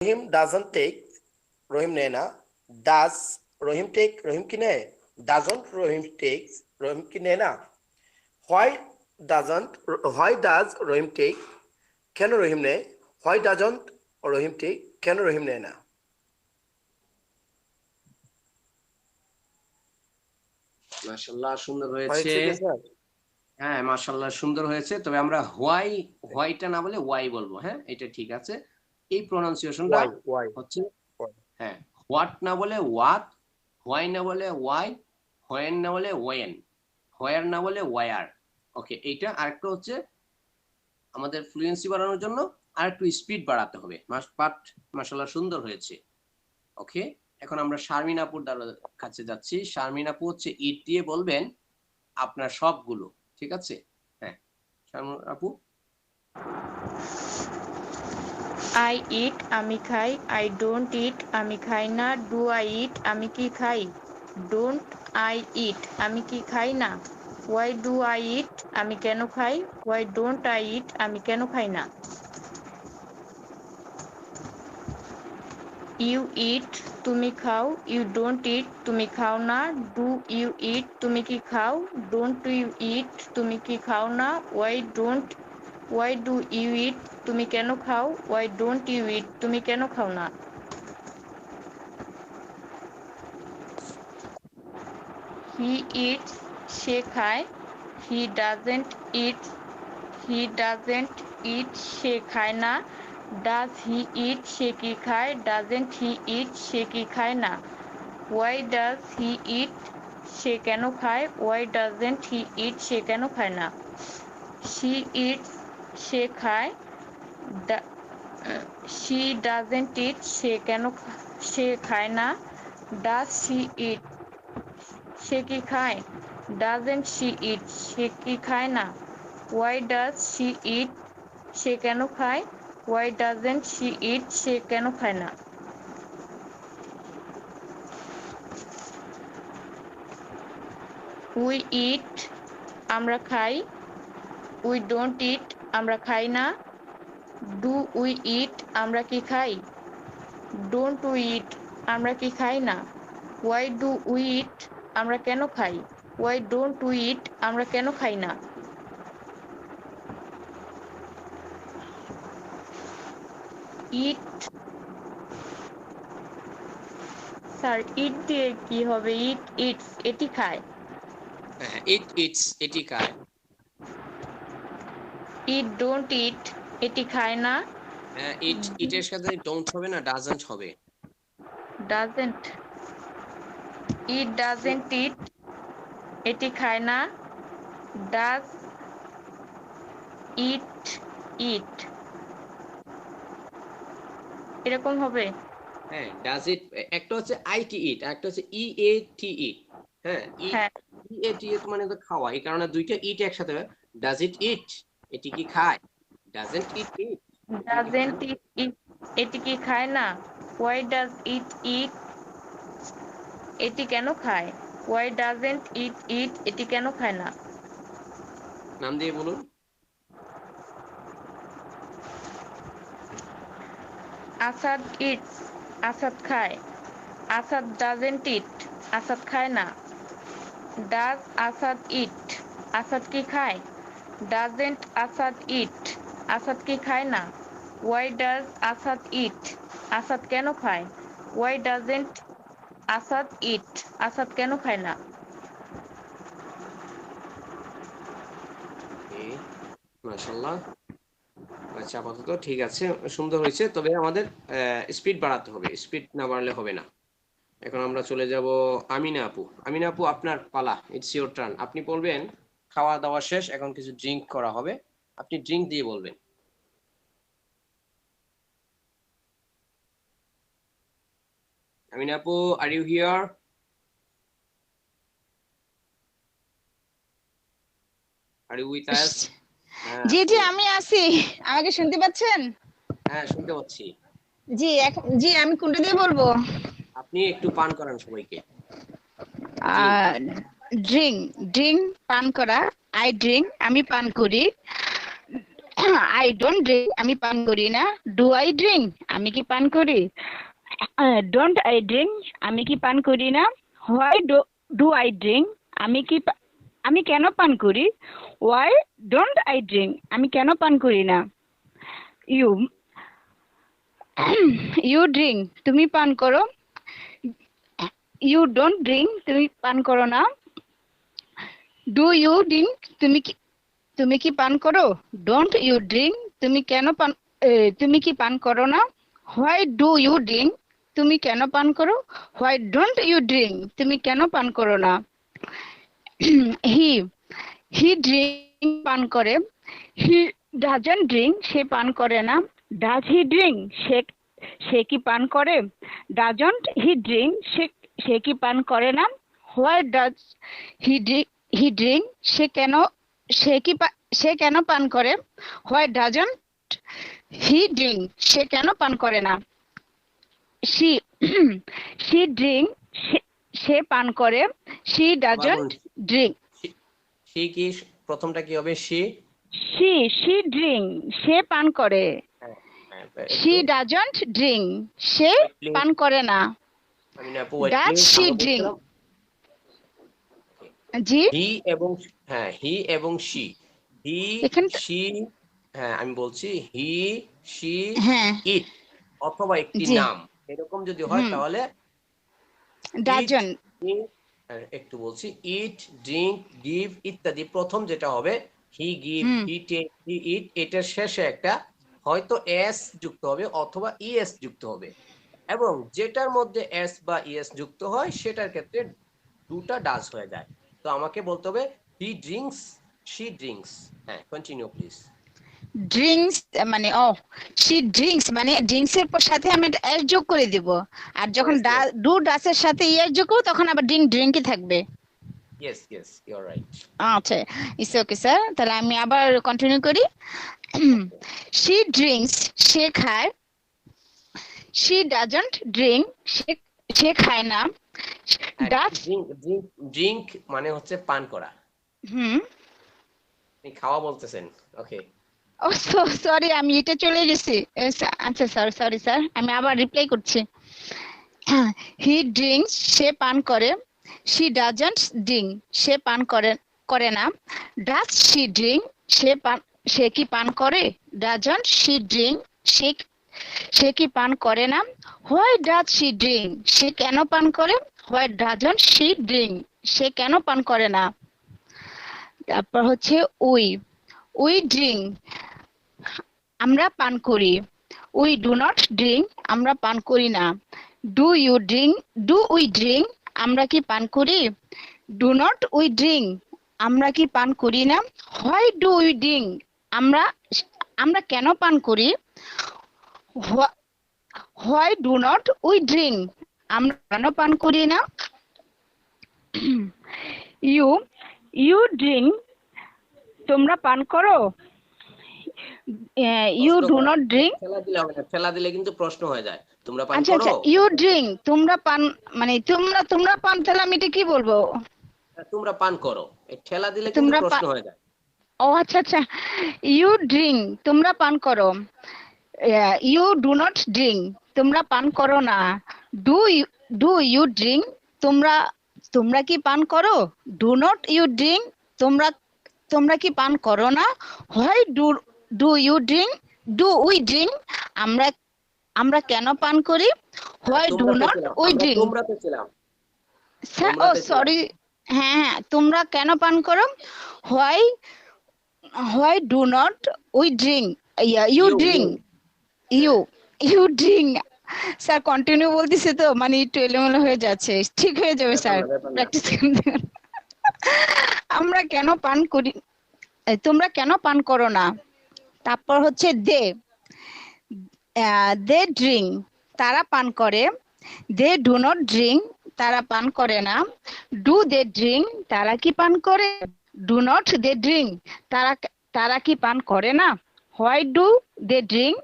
Rahim doesn't take, রহিম নেয় না। Does Rahim take, রহিম কি নেয়? ডাজন্ট রহিম টেক, রহিম কি নেয় না। Why doesn't, why does Rahim take, কেন রহিম নেয়? হোয়াই ডাজন্ট রহিম টেক, কেন রহিম নেয় না। মাশাআল্লাহ সুন্দর হয়েছে। হয়েছে কি স্যার? হ্যাঁ মাশাআল্লাহ সুন্দর হয়েছে, তবে আমরা হোয়াইটা না বলে ওয়াই বলবো। হ্যাঁ এটা ঠিক আছে, এই প্রনাউন্সিয়েশনটা ওয়াই ওয়াই হচ্ছে। হ্যাঁ, হোয়াট না বলে ওয়াট, হোয়াই না বলে ওয়াই, হোয়েন না বলে ওয়েন, হোয়ার না বলে ওয়ার। ওকে, এইটা আরেকটা হচ্ছে আমাদের ফ্লুয়েন্সি বাড়ানোর জন্য আর একটু স্পিড বাড়াতে হবে। বাট মাশাআল্লাহ সুন্দর হয়েছে। ওকে, এখন আমরা শারমিন আপুর কাছে যাচ্ছি। শারমিন আপু হচ্ছে ইট দিয়ে বলবেন আপনার সবগুলো, ঠিক আছে? হ্যাঁ শারমিন আপু। আই ইট আমি খাই, আই ডোন্ট ইট আমি খাই না, ডু আই ইট আমি কি খাই, ডোন্ট আই ইট আমি কি খাই না, ওয়াই ডু আই ইট আমি কেন খাই, ওয়াই ডোন্ট আই ইট আমি কেন খাই না। ইউ ইট তুমি খাও, ইউ ডোন্ট ইট তুমি খাও না, ডু ইউ ইট তুমি কি খাও, ডোন্ট ইউ ইট তুমি কি খাও না, ওয়াই ডু ইউ ইট তুমি কেন খাও, ওয়াই ডোন্ট ইউ ইট তুমি কেন খাও না। হি ইটস সে খায়, হি ডাজেন্ট ইট সে খায় না, ডাজ হি ইট সে কি খায়, ডাজেন্ট হি ইট সে কি খায় না, ওয়াই ডাজ হি ইট সে কেন খায়, ওয়াই ডাজেন্ট হি ইট সে কেন খায় না। শি ইটস সে খায়, শি ডাজেন্ট ইট সে খায় না, ডাজ শি ইট সে কি খায়, ডাজেন্ট শি ইট সে কি খায় না, ওয়াই ডাজ শি ইট সে কেন খায়, ওয়াই ডাজেন্ট শি ইট সে কেন খায় না। উই ইট আমরা খাই, উই ডোন্ট ইট আমরা খাই না, ডু উই ইট আমরা কি খাই, ডোন্ট উই ইট আমরা কি খাই না, ওয়াই ডু উই ইট আমরা কেন খাই, ওয়াই ডোন্ট উই ইট আমরা কেন খাই না। ইট স্যার ইট দিয়ে কি হবে, ইটস এটি খায়। হ্যাঁ ইটস এটি খায়। ইট ডোন্ট ইট এটি খায় না। হ্যাঁ ইটের সাথে ডোন্ট হবে না, ডাজন্ট হবে। ডাজেন্ট ইট ডাজেন্ট ইট এটি খায় না, ডাজ ইট ইট এরকম হবে। হ্যাঁ ডাজ ইট, একটা হচ্ছে আইটি ইট আর একটা হচ্ছে ই এ টি ই। হ্যাঁ ই এ টি এ মানে তো খাওয়া, এই কারণে দুইটা ইট একসাথে। ডাজ ইট ইট এটি কি খায়, ডাজন্ট ইট ইট ডাজেন্ট ইট ইট এটি কি খায় না, ওয়াই ডাজ ইট ইট এটি কেন খায়, ওয়াই ডাজেন্ট ইট ইট এটি কেন খায় না। নাম দিয়ে বলুন। আসাদ ইটস আসাদ খায়, আসাদ ডাজেন্ট ইট আসাদ খায় না, ডাজ আসাদ ইট আসাদ কি খায়, ডাজেন্ট আসাদ ইট আসাদ কি খায় না, ওয়াই ডাজ আসাদ ইট আসাদ কেন খায়, ওয়াই ডাজেন্ট আসাদ ইট আসাদ কেন খায় না। মাশাআল্লাহ, আচ্ছা আপাতত ঠিক আছে, সুন্দর হয়েছে, তবে আমাদের স্পিড বাড়াতে হবে, স্পিড না বাড়লে হবে না। এখন আমরা চলে যাব আমিনা আপু। আমিনা আপু আপনার পালা, ইটস ইওর টার্ন। আপনি বলবেন খাওয়া দাওয়া শেষ, এখন কিছু ড্রিঙ্ক করা হবে, আপনি ড্রিঙ্ক দিয়ে বলবেন। আমিনা আপু are you here? Are you with us? জি জি আমি আছি, আমাকে শুনতে পাচ্ছেন? হ্যাঁ শুনতে পাচ্ছি। জি জি আমি কোনটা দিয়ে বলবো? আপনি একটু পান করান সবাইকে। ড্রিঙ্ক পান করা, আই ড্রিঙ্ক আমি পান করি, আই ডোন্ট ড্রিঙ্ক, আমি পান করি না। ডু আই ড্রিঙ্ক, আমি কি পান করি? ডোন্ট আই ড্রিঙ্ক, আমি কি পান করি না। হোয়াই ডু আই ড্রিঙ্ক, আমি কেন পান করি। ওয়াই ডোন্ট আই ড্রিঙ্ক, আমি কেন পান করি না। ইউ ইউ ড্রিঙ্ক, তুমি পান করো। ইউ ডোন্ট ড্রিঙ্ক, তুমি পান করো না। ডু ইউ ড্রিঙ্ক, তুমি কি পান করো। ডোন্ট ইউ ড্রিঙ্ক, তুমি কি পান করো না। হোয়াই ডু ইউ ড্রিঙ্ক, তুমি কেন পান করো। হোয়াই ডোন্ট ইউ ড্রিঙ্ক, তুমি কেন পান করো না। হি ড্রিঙ্ক, পান করে। হি ডাজন্ট ড্রিঙ্ক, সে পান করে না। ডাজ হি ড্রিঙ্ক, সে কি পান করে। ডাজন্ট হি ড্রিঙ্ক, সে কি পান করে না। হোয়াই ডাজ হি ড্রিঙ্ক, সে কেন পান করে। হোয়াই ডাজন্ট হি ড্রিঙ্ক, সে কেন পান করে না। শি ড্রিঙ্ক, সে পান করে। শি ডাজন্ট ড্রিঙ্ক, সি কি প্রথমটা কি হবে? শি ড্রিঙ্ক, সে পান করে। শি ডাজন্ট ড্রিঙ্ক, সে পান করে না। ডাজ শি ড্রিঙ্ক, জি হি এবং হি এবং শি, শি, আমি বলছি হি, শি, হ্যাঁ ইট অথবা একটি জি নাম এরকম যদি হয় তাহলে ডাজন, একটু বলছি ইট, ড্রিঙ্ক, গিভ ইত্যাদি প্রথম যেটা হবে হি গিভ, হি টেক, হি ইট, এটার শেষে একটা হয়তো এস যুক্ত হবে অথবা ইএস যুক্ত হবে এবং যেটার মধ্যে এস বা ইএস যুক্ত হয় সেটার ক্ষেত্রে দুটা ডাজ হয়ে যায়। তো আমাকে বলতে হবে হি ড্রিঙ্কস, শি ড্রিঙ্কস। হ্যাঁ, কন্টিনিউ প্লিজ। ড্রিঙ্কস মানে শি ড্রিঙ্কস মানে ড্রিঙ্কস এর সাথে আমি এস যোগ করে দিব। আর যখন ডু ডাসের সাথে ইএস যোগ করব তখন আবার ড্রিঙ্কই থাকবে। Yes you are right. আচ্ছা, ইটস ওকে স্যার। তাহলে আমি আবার কন্টিনিউ করি। শি ড্রিঙ্কস, সে খায়। শি ডাজন্ট ড্রিঙ্ক, সে খায় না। ডাজ ড্রিঙ্ক মানে হচ্ছে পান করা। আপনি খাওয়া বলতেছেন। ওকে, ও সরি, আমি এটা চলে গেছি। আচ্ছা সরি স্যার, আমি আবার রিপ্লাই করছি। হি ড্রিঙ্কস, সে পান করে। শি ডাজন্ট ড্রিঙ্ক, সে পান করে না। ডাজ শি ড্রিঙ্ক, সে কি পান করে। ডাজন্ট শি ড্রিঙ্ক, সে কি পান করে না। হোয়াই ডাজ শি ড্রিঙ্ক, সে কেন পান করে। হোয়াই ডাজন্ট শি ড্রিঙ্ক, সে কেন পান করে না। তারপর হচ্ছে উই ড্রিঙ্ক, আমরা পান করি। উই ডু নট ড্রিঙ্ক, আমরা পান করি না। ডু উই ড্রিঙ্ক, আমরা কি পান করি। ডু নট উই ড্রিঙ্ক, আমরা কি পান করি না। হোয়াই ডু উই ড্রিঙ্ক, আমরা কেন পান করি। Why do not we drink, আমরা কেন পান করি না। ইউ ড্রিঙ্ক, তোমরা পান করো। ইউ ডু নট ড্রিঙ্ক, ঠেলা দিলে কিন্তু প্রশ্ন হয়ে যায়। তোমরা পান আচ্ছা করো। ইউ ড্রিঙ্ক, তোমরা পান মানে তোমরা পান, তাহলে আমি এটা কি বলবো। তোমরা পান করো, এই ঠেলা দিলে কিন্তু প্রশ্ন হয়ে যায়। ও আচ্ছা, ইউ ড্রিঙ্ক, তোমরা পান করো। ইউ ডু নট ড্রিঙ্ক, তোমরা পান করো না। ডু ইউ ড্রিঙ্ক, তোমরা কি পান করো। ডু নট ইউ ড্রিঙ্ক, তোমরা কি পান করো না। Why do you drink, do we drink, আমরা কেন পান করি। Why do not we drink, sorry, হ্যাঁ তোমরা কেন পান করো। Why do not we drink, you drink, you drink. Sir continue বলতেছে তো মানে একটু এলোমেলো হয়ে যাচ্ছে, ঠিক হয়ে যাবে স্যার, প্র্যাকটিস করতে। আমরা কেন পান করি, তোমরা কেন পান করো না। তারপর হচ্ছে দে ড্রিঙ্ক, তারা পান করে। দে ডু নট ড্রিঙ্ক, তারা পান করে না। ডু দে ড্রিঙ্ক, তারা কি পান করে। ডু নট দে ড্রিঙ্ক, তারা কি পান করে না। হোয়াই ডু দে ড্রিঙ্ক,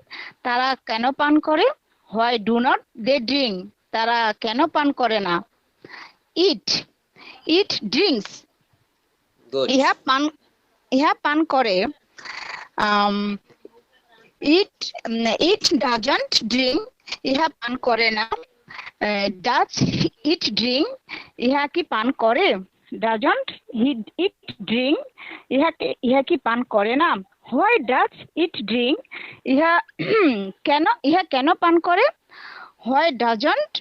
তারা কেন পান করে। Why do not they drink, তারা কেন পান করে না। ইট ড্রিঙ্কস, ইহা পান করে। ইট ডাজন্ট ড্রিঙ্ক, ইহা পান করে না। ডাজ ইট ড্রিঙ্ক, ইহা কি পান করে? ডাজন্ট ইট ড্রিঙ্ক, ইহা কি পান করে না? হোয়াই ডাজ ইট ড্রিঙ্ক, ইহা কেন পান করে? হোয়াই ডাজন্ট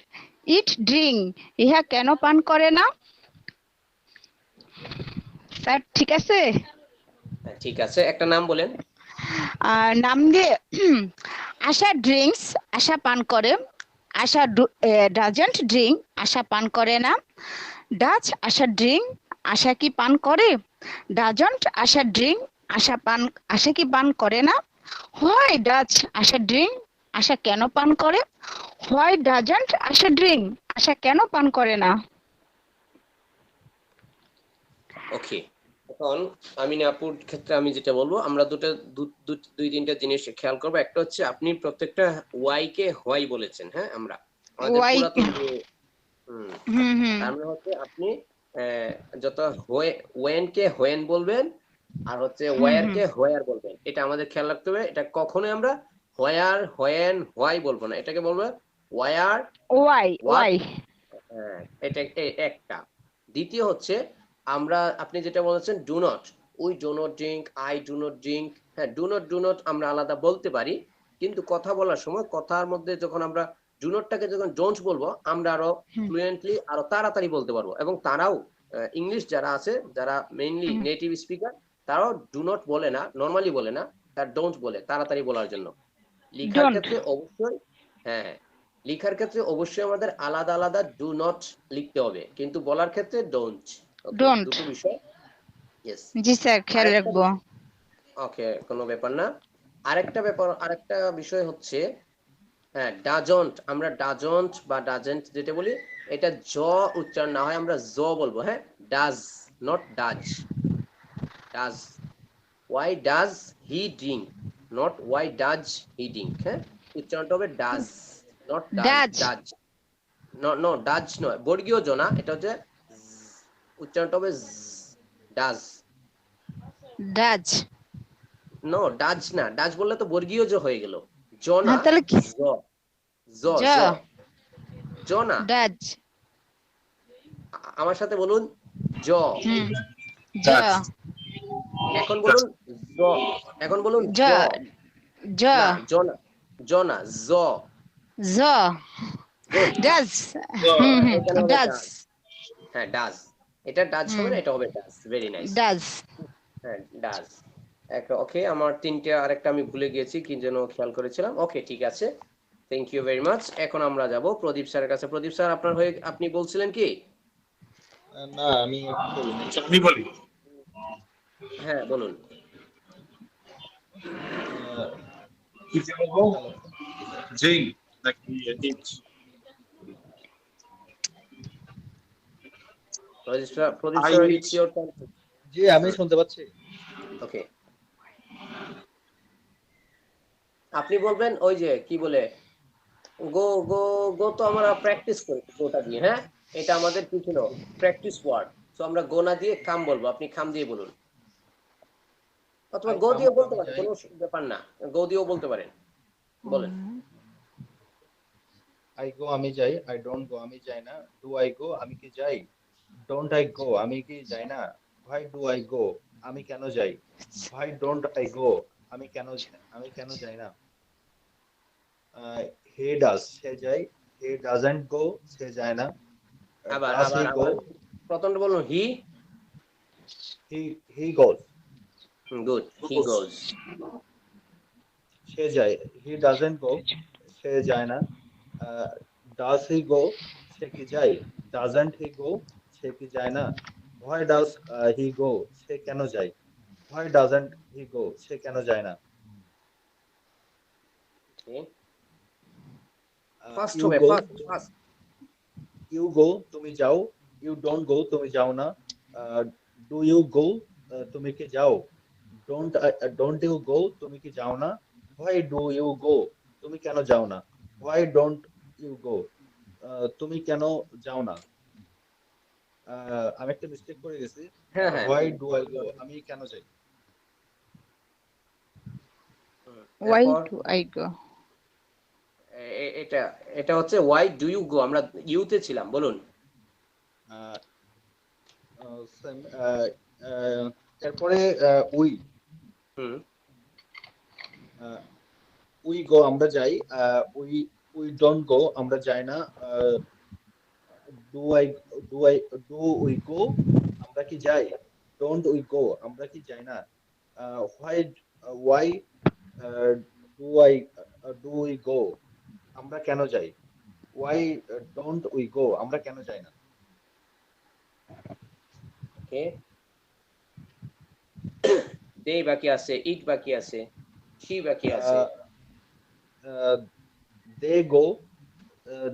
ইট ড্রিঙ্ক, ইহা কেন পান করে না? স্যার ঠিক আছে? হ্যাঁ, ঠিক আছে, একটা নাম বলেন। নাম দিয়ে আশা ড্রিঙ্কস, আশা পান করে। আশা ডাজন্ট ড্রিঙ্ক, আশা পান করে না। ডাজ আশা ড্রিঙ্ক, আশা কি পান করে? ডাজন্ট আশা ড্রিঙ্ক, আশা কি পান করে না? হোয়াই ডাজ আশা ড্রিঙ্ক, আশা কেন পান করে? হোয়াই ডাজন্ট আশা ড্রিঙ্ক, আশা কেন পান করে না? ওকে, এখন আমিনা আপুর ক্ষেত্রে আমি যেটা বলবো, আমরা দুই তিনটা জিনিস খেয়াল করবো। একটা হচ্ছে আপনি প্রত্যেকটা ওয়াই কে হোয়াই বলেছেন। হ্যাঁ, আমরা আমাদের Why? পুরাতন তার মানে হচ্ছে আপনি যত ওয়েন কে হোয়েন বলবেন আর হচ্ছে ওয়ার কে হোয়ার বলবেন। এটা আমাদের খেয়াল রাখতে হবে। এটা কখনোই আমরা হোয়ার, হোয়েন, হোয়াই বলবো না, এটাকে বলবো ওয়ার, ওয়াই। এটা একটা। দ্বিতীয় হচ্ছে আপনি যেটা বলেছেন do not, we do not drink, I do not drink. হ্যাঁ, ডু নট আমরা আলাদা বলতে পারি, কিন্তু কথা বলার সময় কথার মধ্যে যখন আমরা ডু নটটাকে যখন ডোন্ট বলবো, আমরা আরো ফ্লুয়েন্টলি আরো তাড়াতাড়ি বলতে পারবো। এবং তারাও ইংলিশ যারা আছে, যারা মেইনলি নেটিভ স্পিকার, তারাও ডু নট বলে না, নর্মালি বলে না, তার ডোন্ট বলে তাড়াতাড়ি বলার জন্য। লিখার ক্ষেত্রে অবশ্যই লিখার ক্ষেত্রে অবশ্যই আমাদের আলাদা আলাদা ডু নট লিখতে হবে, কিন্তু বলার ক্ষেত্রে ডোন্ট। দুটো বিষয়। ইয়েস জি স্যার, খেয়াল রাখবো। ওকে, কোনো ব্যাপার না। আরেকটা বিষয় হচ্ছে হ্যাঁ, ডাজন্ট, আমরা ডাজন্ট বা ডাজেন্ট যেটা বলি, এটা জ উচ্চারণ না হয় আমরা জ বলবো। হ্যাঁ, does, not does. Does, why does he drink, not why does he drink. হ্যাঁ, উচ্চারণটা হবে does, not does. Does no, does নয়, বর্গীয় জ না, এটা হচ্ছে উচ্চারণটা হবে ডাজ। ডাজ, নো, ডাজ না, ডাজ বললে তো বর্গীয় জ হয়ে গেল। জ না, তাহলে কি? জ জ জ না। ডাজ, আমার সাথে বলুন জ। জ। এখন বলুন জ, এখন বলুন জ। জ, জ না, জ না, জ। জ। Does, does. হ্যাঁ, ডাজ। এটা ডাজ হবে না, এটা হবে ডাজ। Very nice. ডাজ। হ্যাঁ, ডাজ। ওকে, আমার তিনটে, আরেকটা আমি ভুলে গিয়েছি, কি যেন খেয়াল করেছিলাম। ওকে, ঠিক আছে, থ্যাংক ইউ ভেরি মাচ। এখন আমরা যাব প্রদীপ স্যারের কাছে। প্রদীপ স্যার, আপনার হয়ে আপনি বলছিলেন কি? না, আমি আমি বলি। হ্যাঁ, বলুন। কি যে বলবো, ড্রিঙ্ক নাকি ইট? প্রদীপ স্যার, ইটস ইওর টার্ন। জি, আমি শুনতে পাচ্ছি। ওকে, আপনি বলবেন ওই যে কি বলে গো গো গো, তো আমরা প্র্যাকটিস করি গোটা দিয়ে। হ্যাঁ, এটা আমাদের কি ছিল, প্র্যাকটিস ওয়ার্ড। তো আমরা গো না দিয়ে খাম বলবো, আপনি খাম দিয়ে বলুন, অথবা গো দিয়ে বলতে পারেন, কোনো ব্যাপার না, গো দিয়েও বলতে পারেন, বলেন। আই গো, আমি যাই। আই ডোন্ট গো, আমি যাই না। ডু আই গো, আমি কি যাই? ডোন্ট আই গো, আমি কি যাই না। হোয়াই ডু আই গো, আমি কেন যাই? হোয়াই ডোন্ট আই গো, আমি কেন যাই না। হি ডাজ, সে যায়। হি ডাজন্ট গো, সে যায় না। আবার ডাজ হি গো, প্রথমটা বলুন হি। হি গোজ। গুড, হি গোজ। সে যায়। হি ডাজন্ট গো, সে যায় না। ডাজ হি গো, সে কি যায়? ডাজন্ট হি গো, সে কি যায় না। হোয়াই ডাজ হি গো, সে কেন যায়? হোয়াই ডাজন্ট হি গো, সে কেন যায় না। ফার্স্ট ইউ হবে, গো, ফার্স্ট। ইউ গো, তুমি যাও। ইউ ডোন্ট গো, তুমি যাও না। ডু ইউ গো, তুমি কি যাও? ডোন্ট ইউ গো, তুমি কি যাও না। হোয়াই ডু ইউ গো, তুমি কেন যাও না। হোয়াই ডোন্ট ইউ গো, তুমি কেন যাও না। আমি একটা মিস্টেক করে গেছি। হ্যাঁ, হ্যাঁ, হোয়াই ডু আই গো, আমি কেন যাই। Why এরপর do I go? এটা এটা হচ্ছে why do you go, আমরা ইউতে ছিলাম, বলুন। এরপরে উই হুম উই গো আমরা যাই, উই উই ডোন্ট গো আমরা যাই না, do I do I do we go আমরা কি যাই, ডোন্ট উই গো আমরা কি যাই না, why why do we go আমরা কেন যাই, ওয়াই ডোন্ট উই গো আমরা কেন যাই না। ওকে, দে বাকি আছে, ইট বাকি আছে, শি বাকি আছে।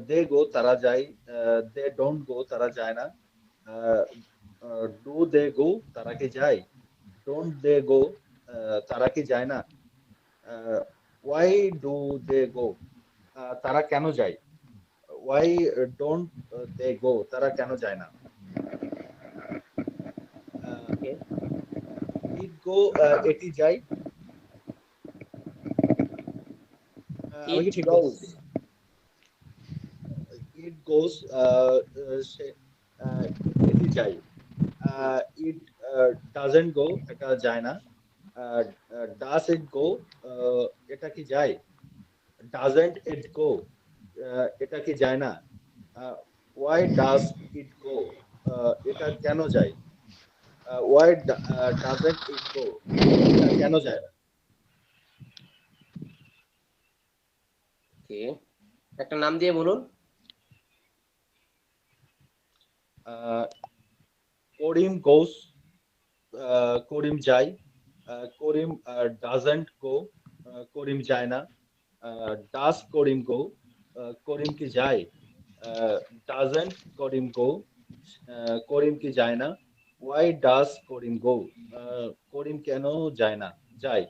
দে গো তারা যায়, দে ডোন্ট গো তারা যায় না, ডু দে গো তারা কি যায়, ডোন্ট দে গো তারা কি যায় না, ওয়াই ডু দে গো তারা কেন যায়, ওয়াই ডোন্ট দে গো তারা কেন যায় না। ওকে, ইট গো এটি যায়, আমি কি ইট ঠিক গোজ, বলছি? ইট গোস এটি যায়, ইট ডাজেন্ট গো এটা যায় না, ডাজ ইট গো এটা কি যায়, ডাজেন্ট ইট গো এটা কি যায় না, ওয়াই ডাজ ইট গো এটা কেন যায়, ওয়াই ডাজেন্ট ইট গো এটা কেন যায় না। ওকে, একটা নাম দিয়ে বলুন। করিম গোস করিম যায়, করিম ডাজেন্ট গো করিম যায় না, ডাজ করিম গো করিম কি যায়, ডাজেন্ট করিম গো করিম কি যায় না, ওয়াই ডাজ করিম গো করিম কেন যায় না যায়,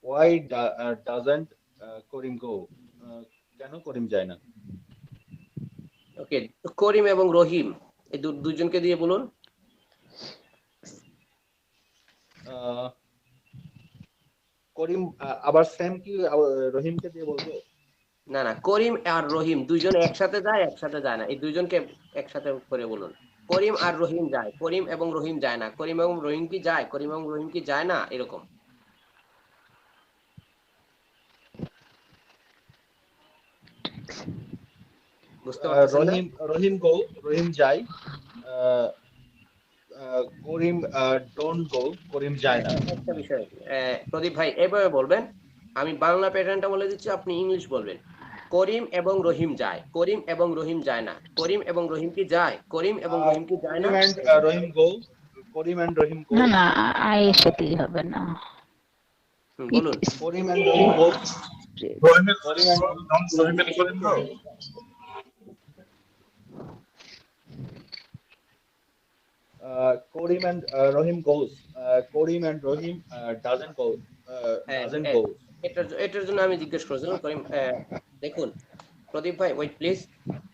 ওয়াই ডাজেন্ট করিম গো কেন করিম যায় না। ওকে, করিম এবং রহিম এই দুজনকে দিয়ে বলুন। করিম আবার সেম কি রহিমকে দিয়ে বলবো? না না, করিম আর রহিম দুইজন একসাথে যায়, একসাথে যায় না, এই দুইজনকে একসাথে করে বলুন। করিম আর রহিম যায়, করিম এবং রহিম যায় না, করিম এবং রহিম কি যায়, করিম এবং রহিম কি যায় না, এরকম। বুঝতে পারছেন না? রহিম গো রহিম যায়, করিম ডোন্ট গো করিম যায় না। একটা বিষয়, প্রদীপ ভাই এভাবে বলবেন, আমি বাংলা প্যাটার্নটা বলে দিচ্ছি, আপনি ইংলিশ বলবেন। করিম এবং রহিম যায়, করিম এবং রহিম যায় না, করিম এবং রহিম কি যায়, করিম এবং রহিম কি যায় না, করিম and Rahim go, Karim and Rahim গো, না না, আই এর সাথেই হবে না। বলুন। Karim and Rahim go, Karim and Rahim go, Korim and Rahim goes. Korim and Rahim doesn't go. Doesn't go. এটার জন্য আমি জিজ্ঞেস করেছিলাম করিম, দেখুন প্রদীপ ভাই ওয়েট প্লিজ,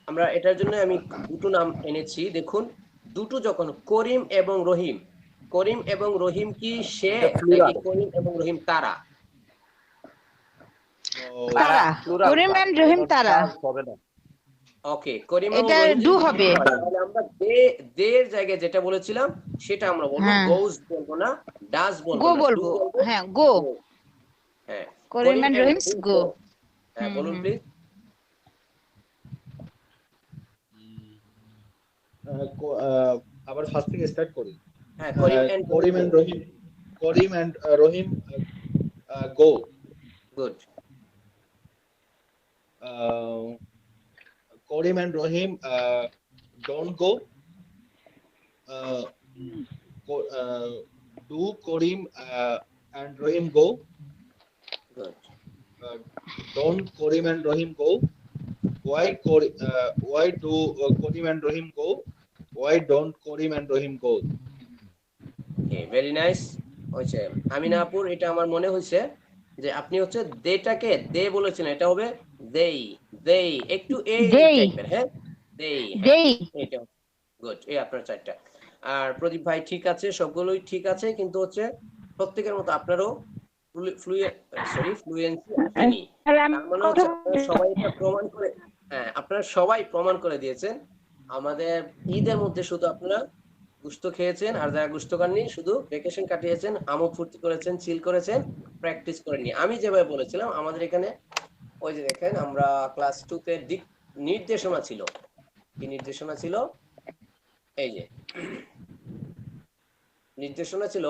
আমরা এটার জন্য আমি দুটো নাম এনেছি, দেখুন দুটো যখন করিম এবং রহিম, করিম এবং রহিম কি সে নাকি করিম এবং রহিম তারা? তারা, করিম এন্ড রহিম তারা। ওকে, করিম এবং এটা রহিম ডু হবে। তাহলে আমরা দের জায়গায় যেটা বলেছিলাম সেটা আমরা বলবো, হ্যাঁ। গোজ বলবো না, ডাজ বলবো গো না, বলবো, do বলবো। হ্যাঁ গো। হ্যাঁ, করিম এন্ড রহিম গো। হ্যাঁ বলুন প্লিজ। আবার ফার্স্ট থেকে স্টার্ট করি। হ্যাঁ, Karim and Rahim, Karim and Rahim go. Good. Korim and Rahim don't go. Do Korim and Rahim go? Good. Don't Korim and Rahim go? Why do Korim and Rahim go? Why don't Korim and Rahim go? Okay, very nice. হয়েছে আমিনা আপুর, এটা আমার মনে হয়েছে যে আপনি হচ্ছে দেটাকে দে বলেছেন, এটা হবে দেই, দেই একটু এই They. টাইপের, হ্যাঁ দেই, They. এটা গুড। এই আপনার চারটা। আর প্রদীপ ভাই ঠিক আছে, সবগুলোই ঠিক আছে, কিন্তু হচ্ছে প্রত্যেকের মতো আপনারও ফ্লুয়েন্সি আসেনি। স্যার আমি তার মানে কথা হচ্ছে আপনারা সবাই এটা প্রমাণ করে, হ্যাঁ আপনারা সবাই প্রমাণ করে দিয়েছেন আমাদের ঈদের মধ্যে শুধু আপনারা গুস্ত খেয়েছেন, আর যারা গুস্ত খাননি শুধু ভ্যাকেশন কাটিয়েছেন, আমোদ ফুর্তি করেছেন, চিল করেছেন, প্র্যাকটিস করেননি। আমি যেভাবে বলেছিলাম আমাদের এখানে ওই যে দেখেন আমরা ক্লাস 2 তে নির্দেশনা ছিল, কি নির্দেশনা ছিল, এই যে নির্দেশনা ছিল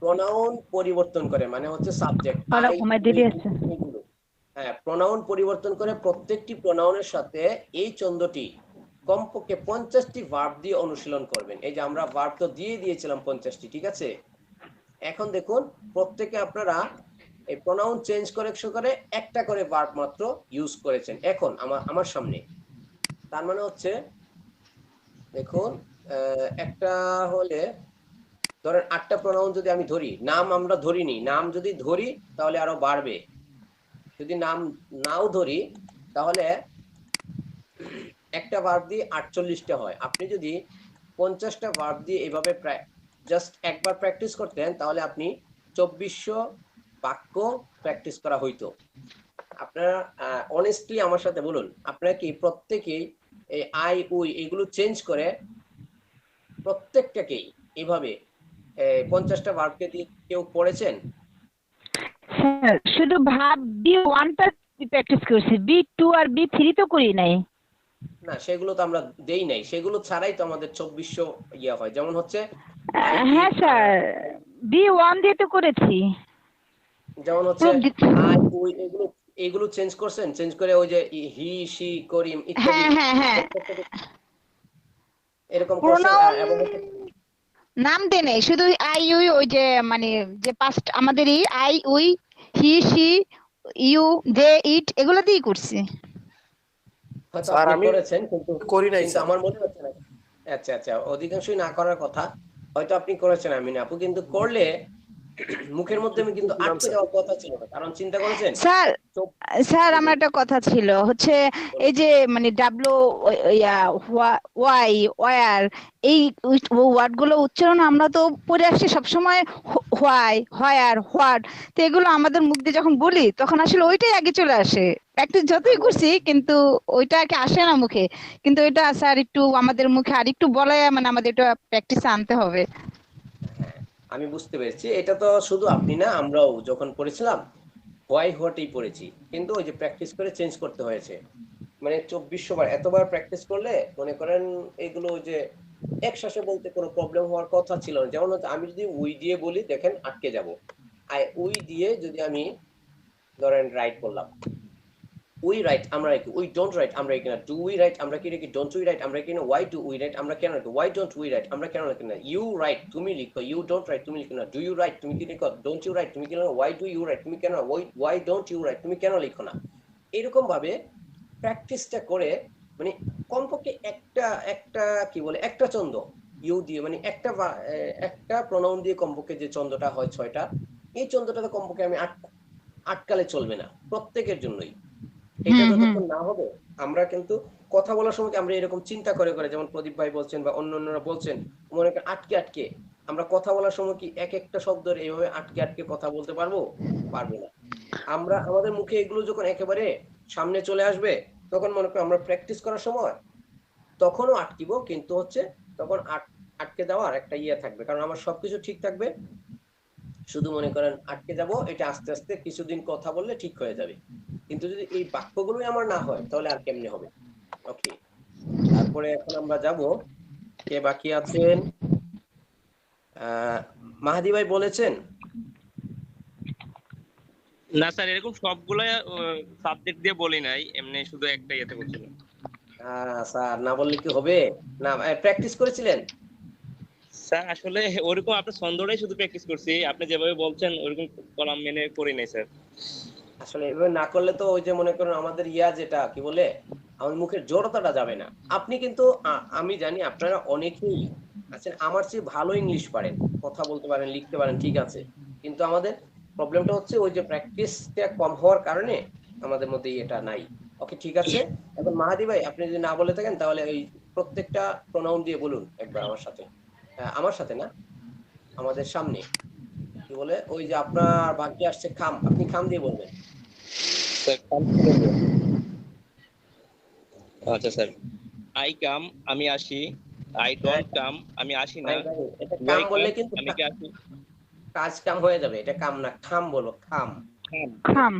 প্রোনাউন পরিবর্তন করে, মানে হচ্ছে সাবজেক্ট ওরা আই ঘুমায় দিদি আছে। এগুলো, হ্যাঁ প্রোনাউন পরিবর্তন করে প্রত্যেকটি প্রোনাউনের সাথে এই ছন্দটি কমপক্ষে 50টি ভার্ব দিয়ে অনুশীলন করবেন। এই যে আমরা ভার্ব তো দিয়ে দিয়েছিলাম 50টি, ঠিক আছে। এখন দেখুন প্রত্যেকে আপনারা এই প্রোনাউন চেঞ্জ কারেকশন করে একটা করে ভার্ব মাত্র ইউজ করেছেন এখন আমার সামনে। তার মানে হচ্ছে দেখুন একটা হলে ধরেন 8টা প্রোনাউন যদি আমি ধরি, নাম আমরা ধরিনি, নাম যদি ধরি তাহলে আরো বাড়বে, যদি নাম নাও ধরি তাহলে একটা ভার্ব দিয়ে 48টা হয়। আপনি যদি 50টা ভার্ব দিয়ে এভাবে জাস্ট একবার প্র্যাকটিস করতেন তাহলে আপনি 2400 বাক্য প্র্যাকটিস করা হইতো। আপনারা অনেস্টলি আমার সাথে বলুন, আপনারা কি প্রত্যেকেই এই আই উই এগুলো চেঞ্জ করে প্রত্যেকটাকেই এইভাবে 50টা ভার্বকে দিয়ে কেউ পড়েছেন? স্যার শুধু ভাব B1টা প্র্যাকটিস করছি, B2 আর B3 তো করি নাই। না সেগুলো তো আমরা দেই নাই, সেগুলো ছাড়াই তো আমাদের 2400 ইয়া হয়। যেমন হচ্ছে হ্যাঁ স্যার B1 দিয়ে তো করেছি। যেমন হচ্ছে আই উই এগুলো এগুলো চেঞ্জ করছেন, চেঞ্জ করে ওই যে হি সি করিম ইত্যাদি হ্যাঁ হ্যাঁ হ্যাঁ এরকম করছেন। প্রোনাউন এবং নাম দে নেই, শুধু আই উই ওই যে মানে যে পাস্ট আমাদের I we he she you they it এগুলো দিয়েই করছি। হয়তো স্যার, আপনি আমি করেছেন কিন্তু করি নাই কিন্তু স্যার। আমার মনে হচ্ছে না। আচ্ছা আচ্ছা, অধিকাংশই না করার কথা, হয়তো আপনি করেছেন আমি না আপু, কিন্তু করলে মুখের মধ্যে আমি কিন্তু আটকে যাওয়ার কথা ছিল না, কারণ চিন্তা করেছেন স্যার চোখ স্যার আমার একটা কথা ছিল হচ্ছে এই যে মানে ডাব্লিউ ওয়াই ওয়ার এই ওয়ার্ড গুলো উচ্চারণ আমরা তো পড়ে আসছি সবসময় হোয়াই হোয়ার হোয়াট, তো এগুলো আমাদের মুখ দিয়ে যখন বলি তখন আসলে ওইটাই আগে চলে আসে। প্র্যাকটিস যতই করছি কিন্তু ওইটা আর কি আসে না মুখে, কিন্তু ওইটা স্যার একটু আমাদের মুখে আর একটু বলাই মানে আমাদের এটা প্র্যাকটিসে আনতে হবে। আমি বুঝতে পেরেছি। এটা তো শুধু আপনি না, আমরাও যখন পড়েছিলাম হোয়াই হোয়াটই পড়েছি, কিন্তু ওই যে প্র্যাকটিস করে চেঞ্জ করতে হয়েছে। মানে 2400 বার এতবার প্র্যাকটিস করলে মনে করেন এগুলো যে একসাথে বলতে কোনো প্রবলেম হওয়ার কথা ছিল না। যেমন হচ্ছে আমি যদি উই দিয়ে বলি দেখেন আটকে যাব, আই উই দিয়ে যদি আমি ধরেন রাইট করলাম, উই রাইট আমরা কি উই ডোন্ট রাইট আমরা কি না, ডু উই রাইট আমরা কি নাকি ডোন্ট উই রাইট আমরা কি না, ওয়াই ডু উই রাইট আমরা কেন রাখি, ওয়াই ডোন্ট উই রাইট আমরা কেন রাখি না, ইউ রাইট তুমি লিখো, ইউ ডোন্ট রাইট তুমি লিখো না, ডু ইউ রাইট তুমি কি লিখো, ডোন্ট ইউ রাইট তুমি কি লিখো, ওয়াই ডু ইউ রাইট তুমি কেন, ওয়াই ডোন্ট ইউ রাইট তুমি কেন লিখো না। এরকম ভাবে প্র্যাকটিসটা করে মানে কমপক্ষে একটা একটা কি বলে একটা ছন্দ ইউ দিয়ে মানে একটা প্রোনাউন দিয়ে কমপক্ষে যে ছন্দটা হয় 6টা, এই ছন্দটাতে কমপক্ষে আমি আটকালে চলবে না প্রত্যেকের জন্যই। এটা যতক্ষণ না হবে আমরা কিন্তু কথা বলার সময় আমরা এরকম চিন্তা করে করে, যেমন প্রদীপ ভাই বলছেন বা অন্যান্যরা বলছেন, মনে করেন আটকে আটকে আমরা কথা বলার সময় কি এক একটা শব্দের এইভাবে আটকে আটকে কথা বলতে পারবো? পারবো না। আমরা আমাদের মুখে এগুলো যখন একেবারে সামনে চলে আসবে তখন মনে করেন আমরা প্র্যাকটিস করার সময় তখনও আটকিব, কিন্তু হচ্ছে তখন আটকে যাওয়ার একটা ইয়ে থাকবে, কারণ আমার সবকিছু ঠিক থাকবে, শুধু মনে করেন আটকে যাব, এটা আস্তে আস্তে কিছুদিন কথা বললে ঠিক হয়ে যাবে। কিন্তু যদি এই বাক্যগুলোই আমার না হয় তাহলে আর কেমনে হবে? ওকে, তারপরে এখন আমরা যাব, কে বাকি আছেন? মাহাদি ভাই বলেছেন? না স্যার এরকম সবগুলা সাবজেক্ট দিয়ে বলি নাই, এমনি শুধু একটা ইয়েতে বলছিলাম। স্যার না বললে কি হবে? না প্র্যাকটিস করেছিলেন স্যার আসলে ওরকম আপনার ছন্দটাই শুধু প্র্যাকটিস করছি, আপনি যেভাবে বলছেন ওরকম কলাম মেনে করি নাই স্যার। আসলে এভাবে না করলে তো ওই যে মনে করেন আমাদের যেটা কি বলে আমাদের মুখের জড়তাটা যাবে না। আপনি কিন্তু আমি জানি আপনারা অনেকেই আছেন আমার চেয়ে ভালো ইংলিশ পারেন, কথা বলতে পারেন, লিখতে পারেন, ঠিক আছে, কিন্তু আমাদের প্রবলেমটা হচ্ছে ওই যে প্র্যাকটিসটা কম হওয়ার কারণে আমাদের মধ্যে এটা নাই। ওকে ঠিক আছে, এখন মাহাদি ভাই আপনি যদি না বলে থাকেন তাহলে ওই প্রত্যেকটা প্রোনাউন দিয়ে বলুন একবার আমার সাথে না, আমাদের সামনে। কি বলে ওই যে আপনার বাকি আসছে খাম, আপনি খাম দিয়ে বলবেন। স্যার কাম কি বলবো? আচ্ছা স্যার, আই কাম আমি আসি, আই ডোন্ট কাম আমি আসি না, ভাই ভাই এটা ডু কাম আই বললে কাম কিন্তু আমি কি আসি? কাজ কাম হয়ে যাবে, এটা কাম না, খাম বলো, খাম। কাম। Come.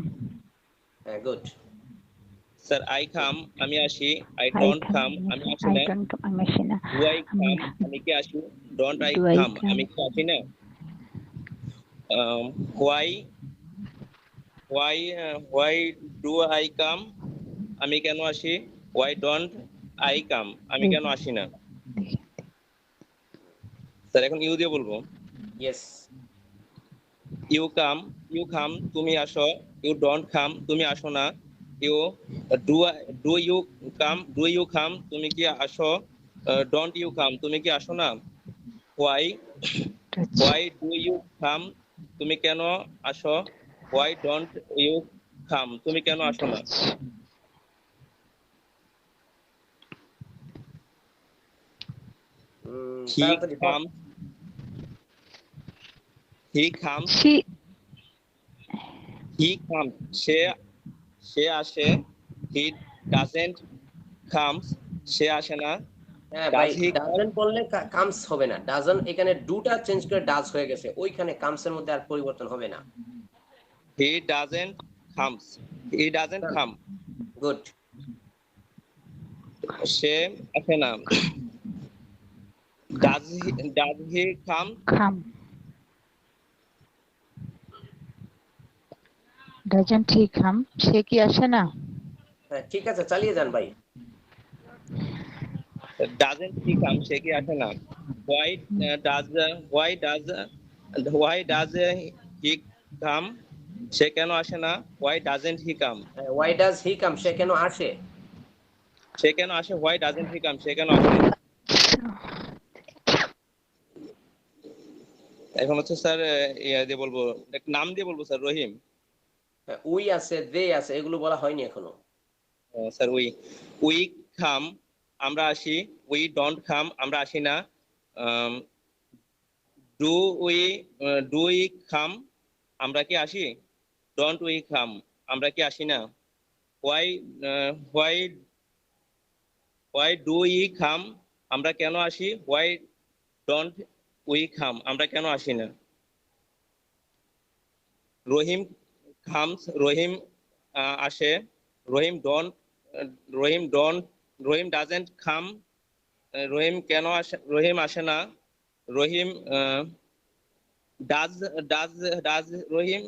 হ্যাঁ গুড। স্যার আই কাম আমি আসি, I I don't come come. আমি আসি I না, don't come. I'm a sinner. Do I come আমি কি আসি, don't I Do I come আমি come? কি আসি না, why why why do I come আমি কেন আসি, হোয়াই ডোন্ট আই কাম আমি কেন আসি না। স্যার এখন ইউ দিয়ে বলবো। ইয়েস। ইউ কাম তুমি আসো, ইউ ডোন্ট কাম তুমি আসো না, you do do you come তুমি কি আসো, ডোন্ট ইউ কাম তুমি কি আসো না, why Touch. Why do you come তুমি কেন আসো, হোয়াই ডোন্ট ইউ কাম তুমি কেন আসো না। Touch. হি তাড়াতাড়ি বল। কাম হি কাম She. সে সে আসে, হি ডাজেন্ট কামস সে আসে না, হ্যাঁ ভাই, ডাজ হি ডাজেন্ট বললে কামস হবে না, ডাজন এখানে ডুটা চেঞ্জ করে ডাজ হয়ে গেছে, ওইখানে কামসের মধ্যে আর পরিবর্তন হবে না। He doesn't come good. সে আসে না, does he come Come. Doesn't he come? সে কি আসে না? হ্যাঁ ঠিক আছে, চালিয়ে যান ভাই। ডাজেন্ট হি কাম সে কি আসে না, হোয়াই ডাজ হি কাম সে কেন আসে না, why doesn't he come why does he come সে কেন আসে। সে কেন আসে, হোয়াই ডাজেন্ট হি কাম সে কেন আসে। এখন হচ্ছে স্যার ইয়া দিয়ে বলবো, একটা নাম দিয়ে বলবো স্যার, রহিম। উই আছে, দে আছে, এগুলো বলা হয়নি এখনো। স্যার উই কাম আমরা আসি, উই ডোন্ট কাম আমরা আসি না, ডু উই কাম আমরা কি আসি, ডোন্ট উই কাম আমরা কি আসি না, why why why do we come আমরা কেন আসি, হোয়াই ডোন্ট উই কাম আমরা কেন আসি না। রহিম রহিম আসে, রহিম ডোন্ট রহিম ডাজেন্ট কাম রহিম কেন আসে, রহিম আসে না, Rahim does does does Rahim.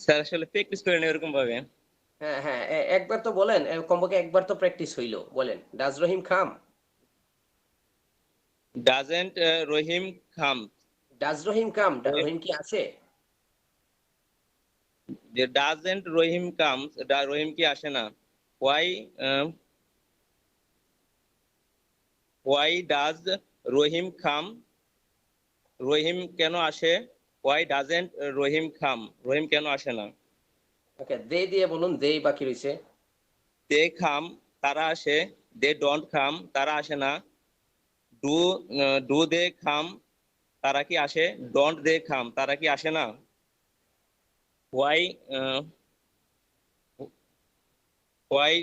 Sir আসলে প্র্যাকটিস করেন এরকম ভাবে। হ্যাঁ হ্যাঁ, একবার তো বলেন, কমপক্ষে একবার তো প্র্যাকটিস হইলো, বলেন ডাজ রহিম খাম। ডাজেন্ট রহিম কাম, ডাজ রহিম কাম, রহিম কি আসে। যে ডাজেন্ট রহিম কাম রহিম কি আসে না, হোয়াই হোয়াই ডাজ রহিম কাম রহিম কেন আসে, হোয়াই ডাজেন্ট রহিম কাম রহিম কেন আসে না। ওকে, দে দিয়ে বলুন, দে বাকি রয়েছে। দে কাম তারা আসে, দে ডোন্ট কাম তারা আসে না, ডু ডু দে কাম তারা কি আসে, ডোন্ট দে কাম তারা কি আসে না, why why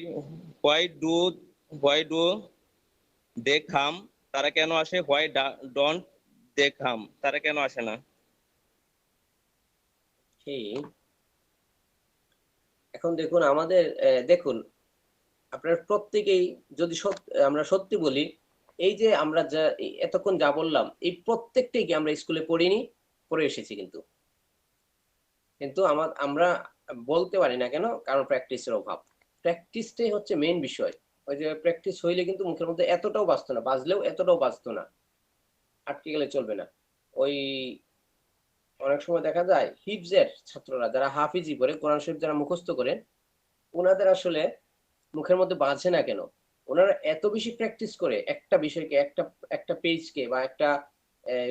why do they come তারা কেন আসে, হোয়াই ডোন্ট দে কাম তারা কেন আসে না। ঠিক। এখন দেখুন আমাদের দেখুন, আপনার প্রত্যেকেই যদি আমরা সত্যি বলি, এই যে আমরা যা এতক্ষণ যা বললাম, এই প্রত্যেকটাই কি আমরা স্কুলে পড়িনি, পড়ে এসেছি, কিন্তু কিন্তু আমরা বলতে পারি না কেন, কারণ প্র্যাকটিসের অভাব। প্র্যাকটিসটাই হচ্ছে মেইন বিষয়। ওই যে প্র্যাকটিস হইলে কিন্তু মুখের মধ্যে এতটাও বাজতো না, বাজলেও এতটাও বাজতো না, আটকে গেলে চলবে না। ওই অনেক সময় দেখা যায় হিফজের ছাত্ররা যারা হাফিজি করে, কোরআন শরীফ যারা মুখস্থ করে, ওনাদের আসলে মুখের মধ্যে বাজে না কেন, ওনারা এত বেশি প্র্যাকটিস করে একটা বিষয়কে, একটা একটা পেজকে বা একটা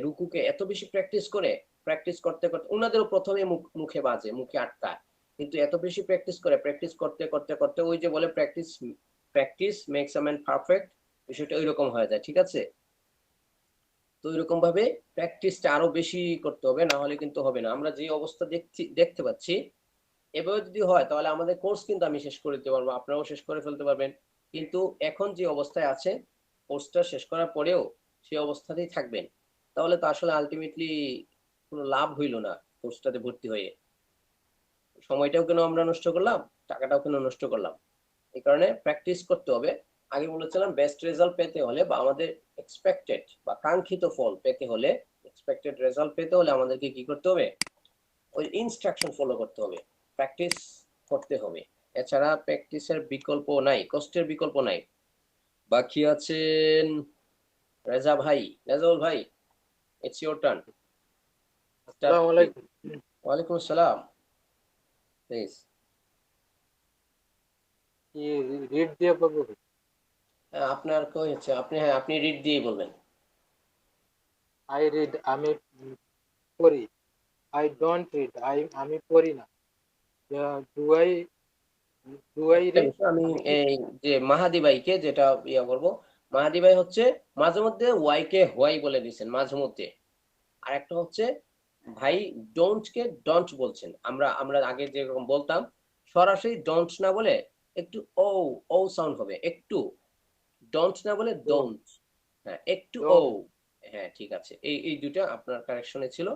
রুকুকে এত বেশি প্র্যাকটিস করে, প্র্যাকটিস করতে করতে ওনাদেরও প্রথমে মুখে বাজে, মুখে আটকায়, কিন্তু এত বেশি প্র্যাকটিস করে, প্র্যাকটিস করতে করতে করতে ওই যে বলে practice practice makes a man perfect, বিষয়টা ওই রকম হয়ে যায়। ঠিক আছে, তো এরকম ভাবে প্র্যাকটিসটা আরো বেশি করতে হবে, না হলে কিন্তু হবে না। আমরা যে অবস্থা দেখতে পাচ্ছি এভাবে যদি হয় তাহলে আমাদের কোর্স কিন্তু আমি শেষ করে দিতে পারবো, আপনারাও শেষ করে ফেলতে পারবেন। কিন্তু এখন যে অবস্থায় আছে কোর্সটা শেষ করার পরেও সেই অবস্থাতেই থাকবেন, তাহলে তো আসলে আলটিমেটলি কোনো লাভ হইল না কোর্সটাতে ভর্তি হয়ে। সময়টাও কেন আমরা নষ্ট করলাম, টাকাটাও কেন নষ্ট করলাম। এই কারণে প্র্যাকটিস করতে হবে। আগে বলেছিলাম বেস্ট রেজাল্ট পেতে হলে বা আমাদের এক্সপেক্টেড বা কাঙ্ক্ষিত ফল পেতে হলে, এক্সপেক্টেড রেজাল্ট পেতে হলে আমাদেরকে কি করতে হবে, ওই ইনস্ট্রাকশন ফলো করতে হবে, প্র্যাকটিস করতে হবে। এছাড়া প্র্যাকটিসের বিকল্প নাই, কষ্টের বিকল্প নাই। বাকি আছেন রেজা ভাই, রেজাউল ভাই, ইটস ইওর টার্ন। আসসালামু আলাইকুম। ওয়ালাইকুম আসসালাম, প্লিজ। কি রিড দিয়ে পাবো? আপনার কই হচ্ছে, আপনি, হ্যাঁ আপনি রিড দিয়েই বলবেন। আই রিড, আমি পড়ি। আই ডোন্ট রিড, আমি পড়ি না। ডু আই একটা রিড, বিষয় আমি আমি কি এই যে মাহাদি ভাইকে যেটা ইয়া করব, মাহাদি ভাই হচ্ছে মাঝে মধ্যে ওয়াই কে হোয়াই বলে দিচ্ছেন মাঝে মধ্যে, আর একটা হচ্ছে ভাই ডোন্ট কে ডন্ট বলছেন। আমরা আমরা আগে যেরকম বলতাম সরাসরি ডোন্ট না বলে একটু ও ও সাউন্ড হবে, একটু ডোন্ট না বলে ডোন্ট, হ্যাঁ একটু ও। ডোন্ট। হ্যাঁ ঠিক আছে, এই এই দুটা আপনার কারেকশনে ছিল,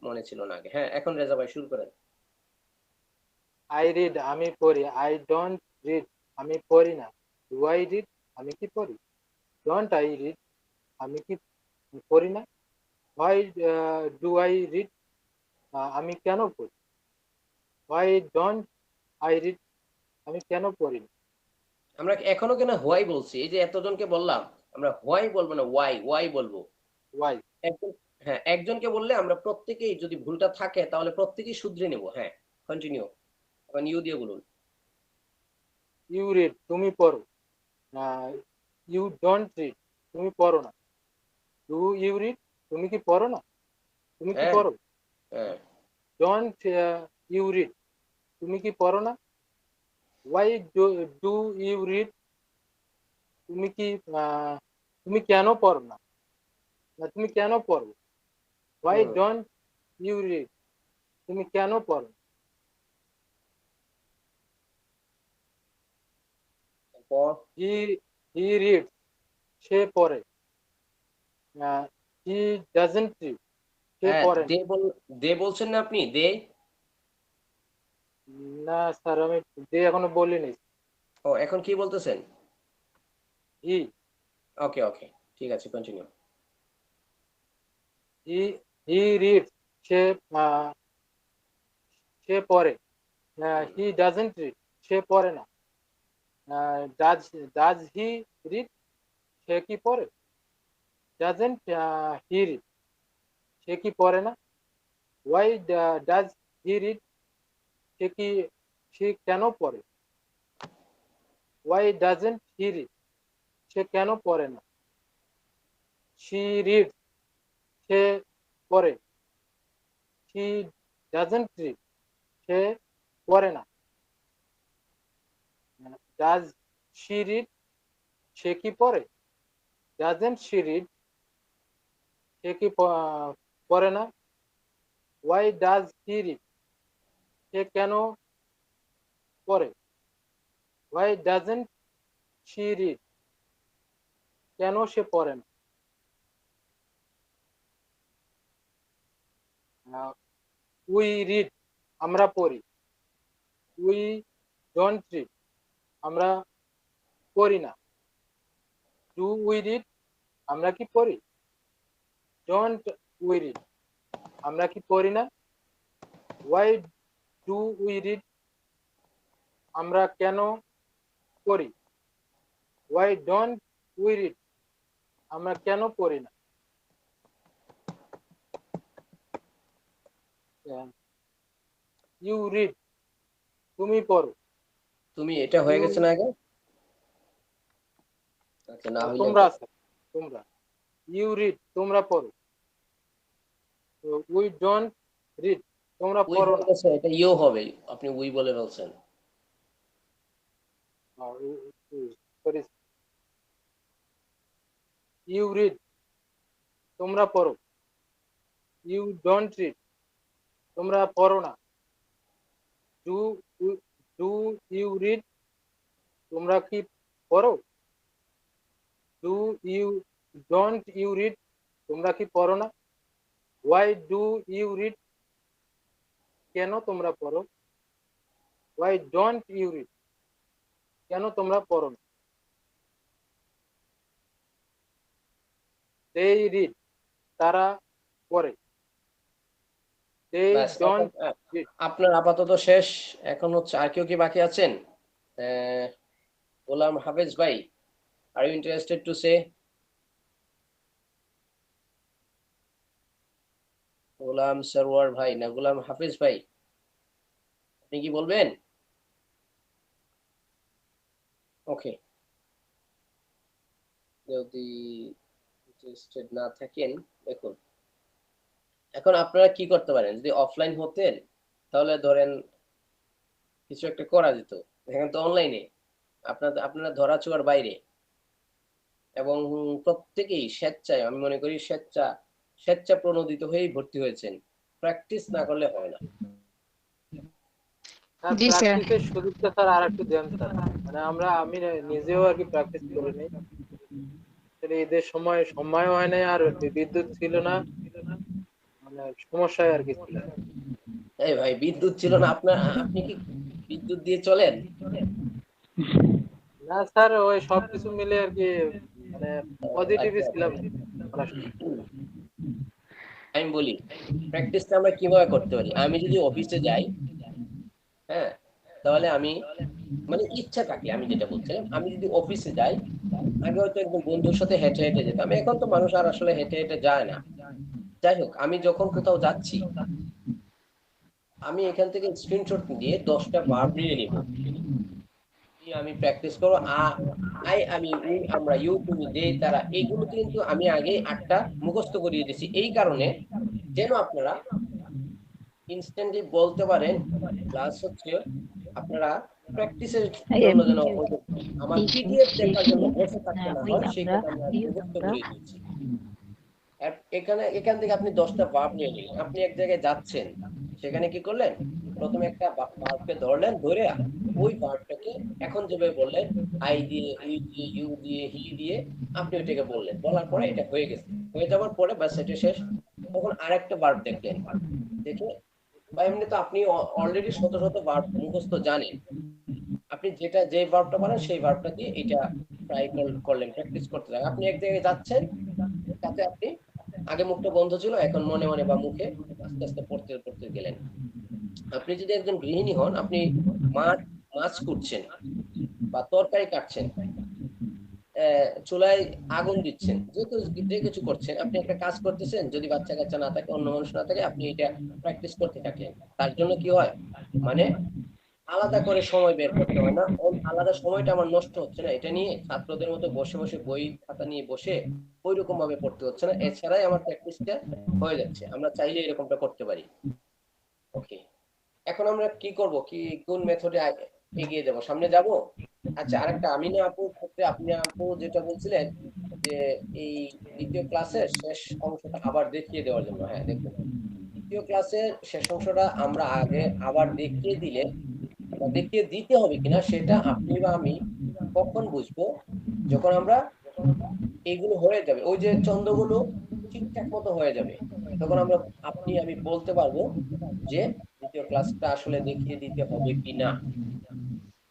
মনে ছিল না আগে। হ্যাঁ এখন রেজা ভাই শুরু করেন। আই রিড, আমি পড়ি। আই ডোন্ট রিড, আমি পড়ি না। ডু আই রিড, আমি কি পড়ি? ডোন্ট আই রিড, আমি কি পড়ি না? হোয়াই ডু আই রিড, আমি কেন পড়ি? হোয়াই ডোন্ট আই রিড, আমি কেন পড়ি না? আমরা এখনো কেন হোয়াই বলছি, এই যে এতজনকে বললাম আমরা হোয়াই বলবো না, ওয়াই ওয়াই বলবো। ওয়াই। একজন, হ্যাঁ একজনকে বললে আমরা প্রত্যেকেই যদি ভুলটা থাকে তাহলে প্রত্যেকেই শুধরে নেব। হ্যাঁ কন্টিনিউ, এখন ইউ দিয়ে বলুন। ইউ রিড, তুমি পড়ো। ইউ ডোন্ট রিড, তুমি পড়ো না। ডু ইউ রিড, তুমি কি পড়ো না? তুমি কি হ্যাঁ পড়ো? হ্যাঁ ডোন্ট ইউ রিড, তুমি কি পড়ো না? ওয়াই ডু ইউ রিড, তুমি কি তুমি কেন পড়ো না? না, তুমি কেন পড়ো? Why hmm, don't you read, তুমি কেন পড়ো? তারপর হি হি রিড, সে পড়ে। হি ডাজন্ট রিড, সে হ্যাঁ পড়ে না। দে বলছেন না আপনি, দে। না স্যার, আমি যে এখনো বলিনি। ও এখন কি বলতেছেন? হি ওকে ওকে ঠিক আছে, কন্টিনিউ। হি হি রিড, সে আহ, সে পড়ে। হি ডাজন্ট রিড, সে পড়ে না। ডাজ ডাজ হি রিড, সে কি পড়ে? ডাজন্ট হি রিড, সে কি পড়ে না? ওয়াই ডাজ হি রিড, সে কি, সে কেন পড়ে? ওয়াই ডাজন্ট হি রিড, সে কেন পড়ে না? শি রিড, সে পড়ে। শি ডাজন্ট রিড, সে পড়ে না। ডাজ শি রিড, সে কি পড়ে? ডাজন্ট শি রিড, সে কি পড়ে না? ওয়াই ডাজ হি রিড, সে কেন পড়ে? ওয়াই ডাজন্ট শি রিড, কেন সে পড়ে না? উই রিড, আমরা পড়ি। উই ডোন্ট রিড, আমরা পড়ি না। ডু উই রিড, আমরা কি পড়ি? ডোন্ট উই রিড, আমরা কি পড়ি না? ওয়াই ডু উই রিড, আমরা কেন পড়ি? ওয়াই ডোন্ট উই রিড, আমরা কেন পড়ি না? ইউ রিড, তুমি পড়ো। তুমি এটা হয়ে ইউ, গেছে না আগে? আচ্ছা না হইলে তোমরা আছে, তোমরা। ইউ রিড, তোমরা পড়ো। উই ডোন্ট রিড, তোমরা উই পড়ো হয়ে না। গেছে, এটা ইউ হবে, আপনি উই বলে ফেলছেন। সরি, ইউ রিড, তোমরা পড়ো। ইউ ডোন্ট রিড, তোমরা পড়ো না। ডু ডু ইউ রিড, তোমরা কি পড়ো? Do you don't you read, তোমরা কি পড়ো না? ওয়াই ডু ইউ রিড, কেন তোমরা পড়ো? ওয়াই ডোন্ট ইউ রিড, কেন তোমরা পড়ো না? দে রিড, তারা পড়ে। দে ব্যাস, ডোন্ট এখন, রিড। আপনার আপাতত শেষ। এখন হচ্ছে আর কেউ কি বাকি আছেন? গোলাম হাফেজ ভাই, are you interested to say? Golam Sarwar ভাই না গোলাম হাফেজ ভাই, আপনি কি বলবেন? ওকে, যদি ইন্টারেস্টেড না থাকেন, দেখুন এখন আপনারা কি করতে পারেন। যদি অফলাইন হতেন তাহলে ধরেন কিছু একটা করা যেত। এখন তো অনলাইনে আপনারা ধরা ছোঁয়ার বাইরে, এবং প্রত্যেকেই স্বেচ্ছায়, আমি মনে করি স্বেচ্ছা প্রণোদিত হয়েই ভর্তি হয়েছেন। প্র্যাকটিস না করলে হয় না। স্যার জি স্যার। প্র্যাকটিসের সুযোগটা স্যার আর একটু দেন স্যার। মানে আমি নিজেও আর কি প্র্যাকটিস করি নাই। ঈদের সময়ও হয় নাই, আর বিদ্যুৎ ছিল না, মানে সমস্যায় আর কি ছিল। এই ভাই, বিদ্যুৎ ছিল না আপনি কি বিদ্যুৎ দিয়ে চলেন? না স্যার, ওই সবকিছু মিলে আর কি, মানে পজিটিভই আচ্ছা, ছিলাম অনেক সময়। আমি বলি প্র্যাকটিসটা আমরা কিভাবে করতে পারি। আমি যদি অফিসে যাই, হ্যাঁ, তাহলে আমি মানে ইচ্ছা থাকে, আমি যেটা বলছিলাম, আমি যদি অফিসে যাই, আগে হয়তো একদম বন্ধুর সাথে হেঁটে হেঁটে যেতাম, এখন তো মানুষ আর আসলে হেঁটে হেঁটে যায় না। যাই হোক, আমি যখন কোথাও যাচ্ছি, আমি এখান থেকে স্ক্রিনশট দিয়ে 10টা ভার্ব নিয়ে নিব। আমি প্র্যাকটিস করবো। আমি, উই, আমরা, ইউ, তুমি, দে, তারা, এইগুলো কিন্তু আমি আগে 8টা মুখস্থ করিয়ে দিয়েছি, এই কারণে যেন আপনারা ইনস্ট্যান্টলি বলতে পারেন। প্লাস হচ্ছে আপনারা প্র্যাকটিসের জন্য যেন আমার পিডিএফ দেখার জন্য বসে থাকতে না হয়, সেই কথা আমরা মুখস্থ করিয়ে দিয়েছি। এখান থেকে আপনি 10টা ভার্ব নিয়ে নিলেন। আপনি এক জায়গায় যাচ্ছেন, সেখানে কি করলেন, প্রথমে একটা ভার্বকে ধরলেন, ধরে ওই ভার্বটাকে এখন যেভাবে বললেন, আই দিয়ে, উই দিয়ে, ইউ দিয়ে, হি দিয়ে, আপনি ওইটাকে বললেন। বলার পরে এটা হয়ে গেছে, হয়ে যাওয়ার পরে ব্যাস এটা শেষ। তখন আরেকটা ভার্ব দেখলেন, দেখে বা এমনি তো আপনি অলরেডি শত শত ভার্ব মুখস্থ জানেন, আপনি যে ভার্বটা পারেন সেই ভার্বটা দিয়ে এটা ট্রাই করলেন, প্র্যাকটিস করতে থাকেন। আপনি এক জায়গায় যাচ্ছেন, তাতে আপনি আগে মুখটা বন্ধ ছিল, এখন মনে মনে বা মুখে আস্তে আস্তে পড়তে পড়তে গেলেন। আপনি যদি একজন গৃহিণী হন, আপনি মাছ কুটছেন বা তরকারি কাটছেন, চুলায় আগুন দিচ্ছেন, যে কিছু করছেন, আপনি একটা কাজ করতেছেন, যদি বাচ্চা কাচ্চা না থাকে, অন্য মানুষ না থাকে, আপনি এটা প্র্যাকটিস করতে থাকেন। তার জন্য কি হয়, মানে আলাদা করে সময় বের করতে হয় না, আলাদা সময়টা আমার নষ্ট হচ্ছে না, এটা নিয়ে ছাত্রদের মতো বসে বসে বই খাতা নিয়ে বসে ওই রকম ভাবে পড়তে হচ্ছে না, এছাড়াই আমার প্র্যাকটিসটা হয়ে যাচ্ছে। আমরা চাইলে এরকমটা করতে পারি। ওকে, এখন আমরা কি করব, কোন মেথডে এগিয়ে যাব, সামনে যাব? আচ্ছা, আরেকটা, আমিনা আপুর ক্ষেত্রে আপনি আপু যেটা বলছিলেন যে এই দ্বিতীয় ক্লাসের শেষ অংশটা আবার দেখিয়ে দেওয়ার জন্য, হ্যাঁ দেখুন, দ্বিতীয় ক্লাসের শেষ অংশটা আমরা আগে আবার দেখিয়ে দিলে, বা দেখিয়ে দিতে হবে কিনা সেটা আপনি বা আমি কখন বুঝবো, যখন আমরা এগুলো হয়ে যাবে, ওই যে চন্দ্রগুলো ঠিকঠাক মতো হয়ে যাবে, তখন আমরা, আপনি আমি বলতে পারবো যে দ্বিতীয় ক্লাসটা আসলে দেখিয়ে দিতে হবে কিনা।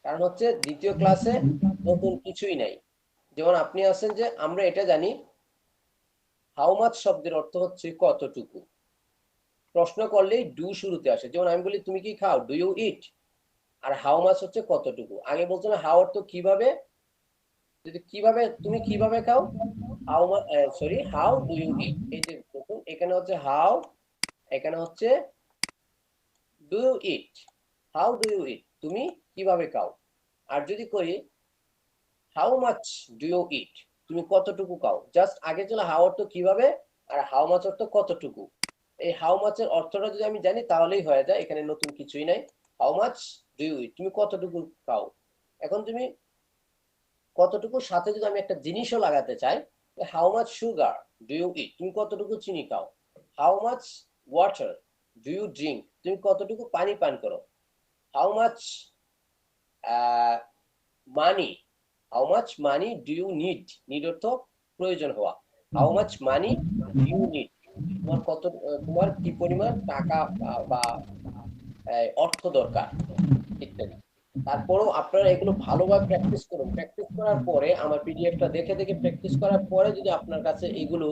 কারণ হচ্ছে দ্বিতীয় ক্লাসে নতুন কিছুই নাই। যেমন আপনি আছেন যে আমরা এটা জানি, হাউ মাচ শব্দের অর্থ হচ্ছে কতটুকু। প্রশ্ন করলেই ডু শুরুতে আসে, যেমন আমি বলি তুমি কি খাও, ডু ইউ ইট, আর হাউ মাচ হচ্ছে কতটুকু। আগে বলছো না হাউ অর্থ কিভাবে, যদি কিভাবে, তুমি কিভাবে খাও, how sorry, how do you eat. এই যে দেখুন, এখানে হচ্ছে হাউ, এখানে হচ্ছে do you eat, how do you eat, তুমি কিভাবে খাও। আর যদি করি how much do you eat, তুমি কতটুকু খাও, জাস্ট আগে ছিল হাউ অর্থ কিভাবে, আর হাউ মাচ অর্থ কতটুকু। এই হাউ মাচের অর্থটা যদি আমি জানি তাহলেই হয়ে যায়, এখানে নতুন কিছুই নাই। How much do you eat, তুমি কতটুকু খাও। এখন তুমি কতটুকুর সাথে যদি আমি একটা জিনিসও লাগাতে চাই, how much sugar do you eat, তুমি কতটুকু চিনি খাও। How much water do you drink, তুমি কতটুকু পানি পান করো। How much money, how much money do you need, need অর্থ প্রয়োজন হওয়া। How much money do you need, তোমার কি পরিমাণ টাকা বা অর্থ দরকার ইত্যাদি। তারপরেও আপনারা এগুলো ভালোভাবে প্র্যাকটিস করুন। প্র্যাকটিস করার পরে আমার পিডিএফটা দেখে দেখে প্র্যাকটিস করার পরে যদি আপনার কাছে এইগুলো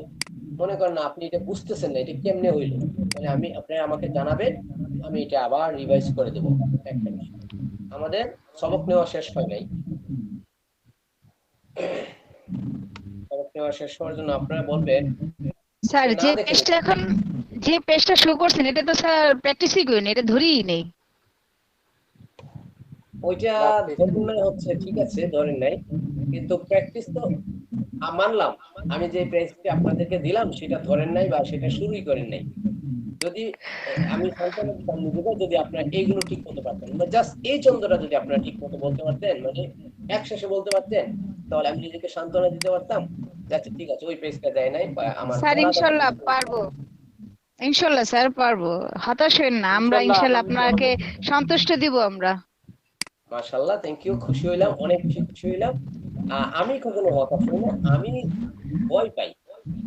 মনে করেন না আপনি এটা বুঝতেছেন না, এটা কেমনে হইলো, মানে আপনারা আমাকে জানাবেন, আমি এটা আবার রিভাইজ করে দেবো। একটা বিষয়, আমাদের সবক নেওয়া শেষ হয় নাই। সবক নেওয়া শেষ হওয়ার জন্য আপনারা বলবেন স্যার যে পেজটা শো করছেন এটা তো স্যার প্র্যাকটিসই করিনি, এটা ধরেই নেই। ওইটা ধরেন নাই হচ্ছে, ঠিক আছে ধরেন নাই, কিন্তু প্র্যাকটিস তো মানলাম। আমি যে পেজটি আপনাদেরকে দিলাম সেটা ধরেন নাই বা সেটা শুরুই করেন নাই। যদি আমি সান্ত্বনা দিতাম নিজেকে, যদি আপনারা এইগুলো ঠিক করতে পারতেন, মানে জাস্ট এই চন্দ্রটা যদি আপনারা ঠিক মতো বলতে পারতেন, মানে একশেষে বলতে পারতেন, তাহলে আমি নিজেকে সান্ত্বনা দিতে পারতাম যাচ্ছে ঠিক আছে ওই পেজটা দেয় নাই বা আমার স্যার ইনশাআল্লাহ পারবো, ইনশাআল্লাহ স্যার পারবো, হতাশ হবেন না, আমরা ইনশাআল্লাহ আপনাকে সন্তুষ্ট দিব আমরা। মাশাআল্লাহ, থ্যাংক ইউ, খুশি হইলাম, অনেক খুশি হইলাম। আমি কখনো হতাশ হই না, আমি ভয় পাই,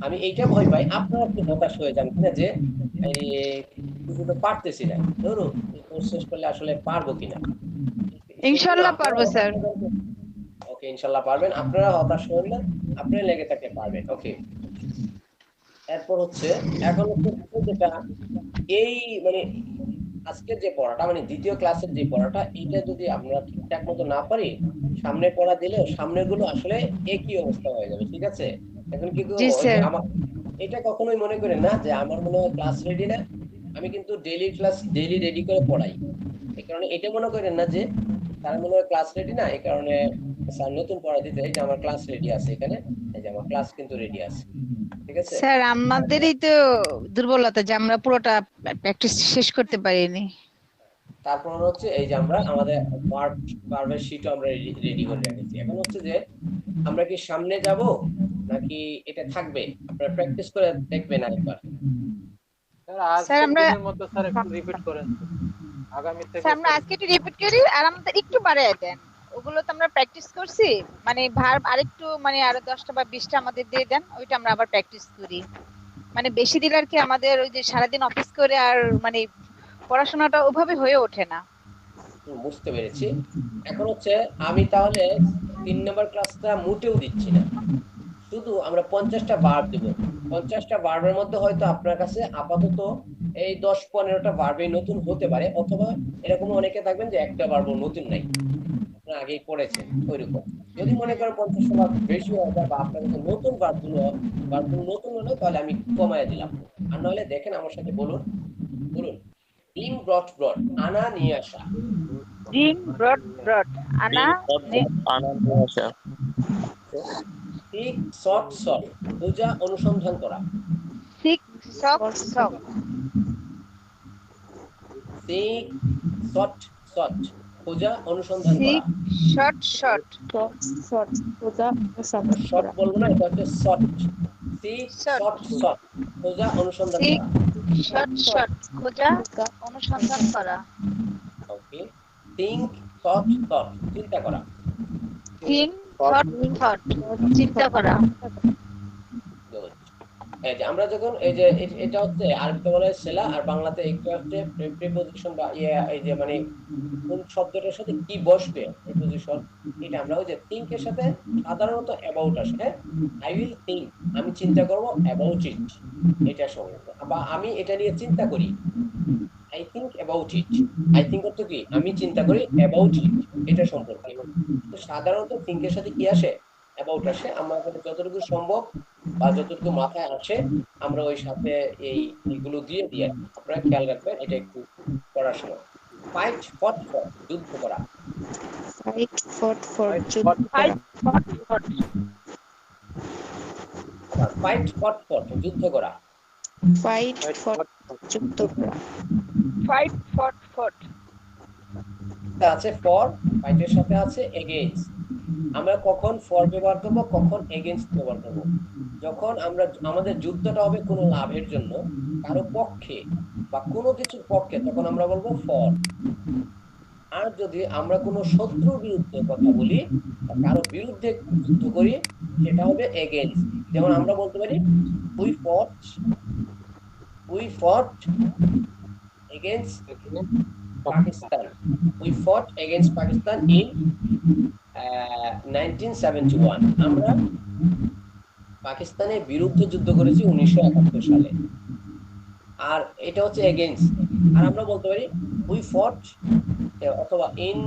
আমি এইটা ভয় পাই আপনারা একটু হতাশ হয়ে যান কিনা, যে কিছু তো পারতেছি না, ধরো কোর্স শেষ করলে আসলে পারবো কিনা। ইনশাআল্লাহ পারবো স্যার। ওকে, ইনশাআল্লাহ পারবেন, আপনারা হতাশ হবেন না, আপনারা লেগে থাকতে পারবেন। ওকে, এরপর হচ্ছে এখন হচ্ছে যেটা এই মানে আজকের যে পড়াটা, মানে দ্বিতীয় ক্লাসের যে পড়াটা, এটা যদি আমরা ঠিকঠাক মতো না পারি, সামনে পড়া দিলেও সামনের গুলো আসলে একই অবস্থা হয়ে যাবে। ঠিক আছে, এখন কি আমার এটা কখনোই মনে করেন না যে আমার মনে হয় ক্লাস রেডি না, আমি কিন্তু ডেইলি রেডি করে পড়াই। এই কারণে এটা মনে করেন না যে তারা মনে হয় ক্লাস রেডি না, এই কারণে স্যার নতুন পড়া দিতে, এই যে আমার ক্লাস রেডি আছে, এখানে এই যে আমার ক্লাস কিন্তু রেডি আছে। ঠিক আছে স্যার, আমাদেরই তো দুর্বলতা যে আমরা পুরোটা প্র্যাকটিস শেষ করতে পারিনি। তারপর হচ্ছে এই যে আমরা আমাদের ভার্বের শীটও আমরা রেডি করে রেখেছি। এখন হচ্ছে যে আমরা কি সামনে যাব নাকি এটা থাকবে, আপনারা প্র্যাকটিস করে দেখবেন আরেকবার। স্যার আমরা মতো স্যার একটু রিপিট করেন, আগামী থেকে স্যার আমরা আজকে একটু রিপিট করি আর আমাদের একটু বাড়ায় দেন, ওগুলো তো আমরা প্র্যাকটিস করছি, মানে ভার্ব আরেকটু মানে আরো 10টা বা 20টা আমাদের দিয়ে দেন, ওইটা আমরা আবার প্র্যাকটিস করি। মানে বেশি দিলে আর কি আমাদের ওই যে সারাদিন অফিস করে আর মানে পড়াশোনাটা ওভাবে হয়ে ওঠে না। বুঝতে পেরেছি। এখন হচ্ছে আমি তাহলে 3 নম্বর ক্লাসটা মোটেও দিচ্ছি না, শুধু আমরা 50টা ভার্ব দেব। 50টা ভার্বের মধ্যে হয়তো আপনার কাছে আপাতত এই 10-15টা ভার্বই নতুন হতে পারে, অথবা এরকম অনেকে থাকবেন যে একটা ভার্বও নতুন নাই, আপনারা আগেই পড়েছেন ওইরকম। যদি মনে করেন 50টা ভার্ব বেশি হয়ে যায় বা আপনার কাছে নতুন ভার্বগুলো নতুন হলো, তাহলে আমি কমায় দিলাম। আর নাহলে দেখেন আমার সাথে বলুন, bring brought আনা নিয়ে আসা। bring brought আনা নিয়ে আসা। seek sought খোঁজা অনুসন্ধান করা। seek sought seek sought খোঁজা অনুসন্ধান করা। short খোঁজা শর্ট বলবো না, এটা হচ্ছে শর্ট। seek sought খোঁজা অনুসন্ধান করা। short খোঁজা অনুসন্ধান করা। ওকে, think thought চিন্তা করা। think thought চিন্তা করা। এই যে আমরা যখন এই যে এটা হচ্ছে আরবিতে বলা হয় সেলা, আর বাংলাতে একটা হচ্ছে প্রিপোজিশন বা এই যে মানে কোন শব্দটার সাথে কি বসবে প্রিপোজিশন, এটা আমরা ওই যে think এর সাথে সাধারণত about আসে। আই উইল think, আমি চিন্তা করব about it, এটা সম্পর্ক, বা আমি এটা নিয়ে চিন্তা করি, I think about it। I think অর্থ কি, আমি চিন্তা করি, about it এটা সম্পর্কে। তো সাধারণত think এর সাথে কি আসে, about আসে। আমাদের যতটুকু সম্ভব বা যতটুকু মাথায় আসে আমরা ওই সাথে এইগুলো দিয়ে দিই। আপনারা খেয়াল রাখবেন এটা একটু পড়ার সময়। ফাইট ফট ফর যুদ্ধ করা। ফাইট ফট ফর যুদ্ধ করা। ফাইট ফট ফর যুদ্ধ করা। ফাইট ফট যুদ্ধ করা। ফাইট ফট আছে ফর, ফাইটের সাথে আছে এগেইনস্ট। আমরা কখন ফর ব্যবহার করব, কখন এগেইনস্ট ব্যবহার করব। যখন আমরা আমাদের যুদ্ধটা হবে কোনো লাভের জন্য, কারো পক্ষে বা কোনো কিছুর পক্ষে, তখন আমরা বলবো ফর। আর যদি আমরা কোনো শত্রুর বিরুদ্ধে কথা বলি বা কারো বিরুদ্ধে যুদ্ধ করি, সেটা হবে এগেইনস্ট। যেমন আমরা বলতে পারি উই ফট এগেইনস্ট পাকিস্তান। উই ফট এগেইনস্ট পাকিস্তান ইন 1971। আমরা পাকিস্তানের বিরুদ্ধে যুদ্ধ করেছি 1971 সালে। আর এটা হচ্ছে এগেইনস্ট। আর আমরা বলতে পারি উই ফট, অথবা in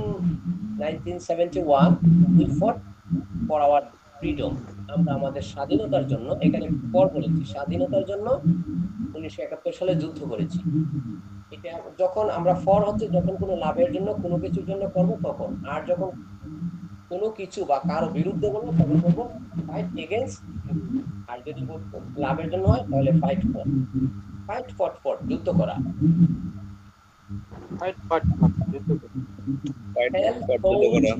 1971 we fought for our freedom. আমরা আমাদের স্বাধীনতার জন্য, এখানে ফর বলেছি, স্বাধীনতার জন্য 1971 সালে যুদ্ধ করেছি। এটা যখন আমরা ফর হচ্ছে যখন কোনো লাভের জন্য, কোনো কিছুর জন্য করবো তখন। আর যখন কোনো কিছু বা কারো বিরুদ্ধে বলবো তখন বলবো ফাইট এগেইনস্ট। আর যদি লাভের জন্য হয় তাহলে fight for. Fight fought for যুদ্ধ করা। ফাইট ফাট যুদ্ধ করা। ফাইট ফর যুদ্ধ করা।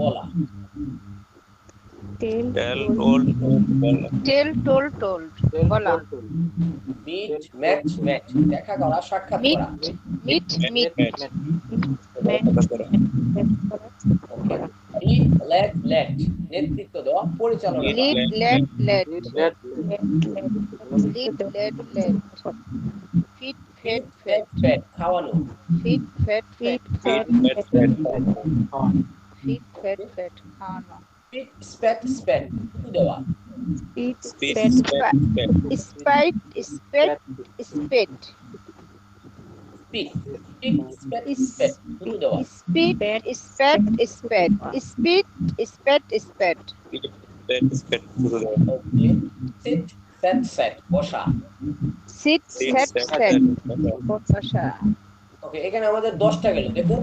বলা। টেল টেল টোল্ড বলা। টেল টোল টোল্ড বলা। মিট ম্যাচ ম্যাচ দেখা করা, সাক্ষাৎ মিট করা। মিট মিট কথা করা। ওকে। লিড লেড লেড নেতৃত্ব দেওয়া, পরিচালনা করা। Lead led led led lead led led feed fed fed fed খাওয়ানো। Feed fed fed feed fed fed feed fed fed খাওয়ানো ফিট স্পেট স্পেট থুতু দেওয়া। Spit Spit. Spat spite spat spat spit spit spat spat থুতু দেওয়া। Spit spat spat spit spat spat spat spat শুরু দাও। Okay. Sit sat sat বসা। Sit sit sat sat sat sat বসা okay, এখানে আমাদের 10টা গেল। দেখুন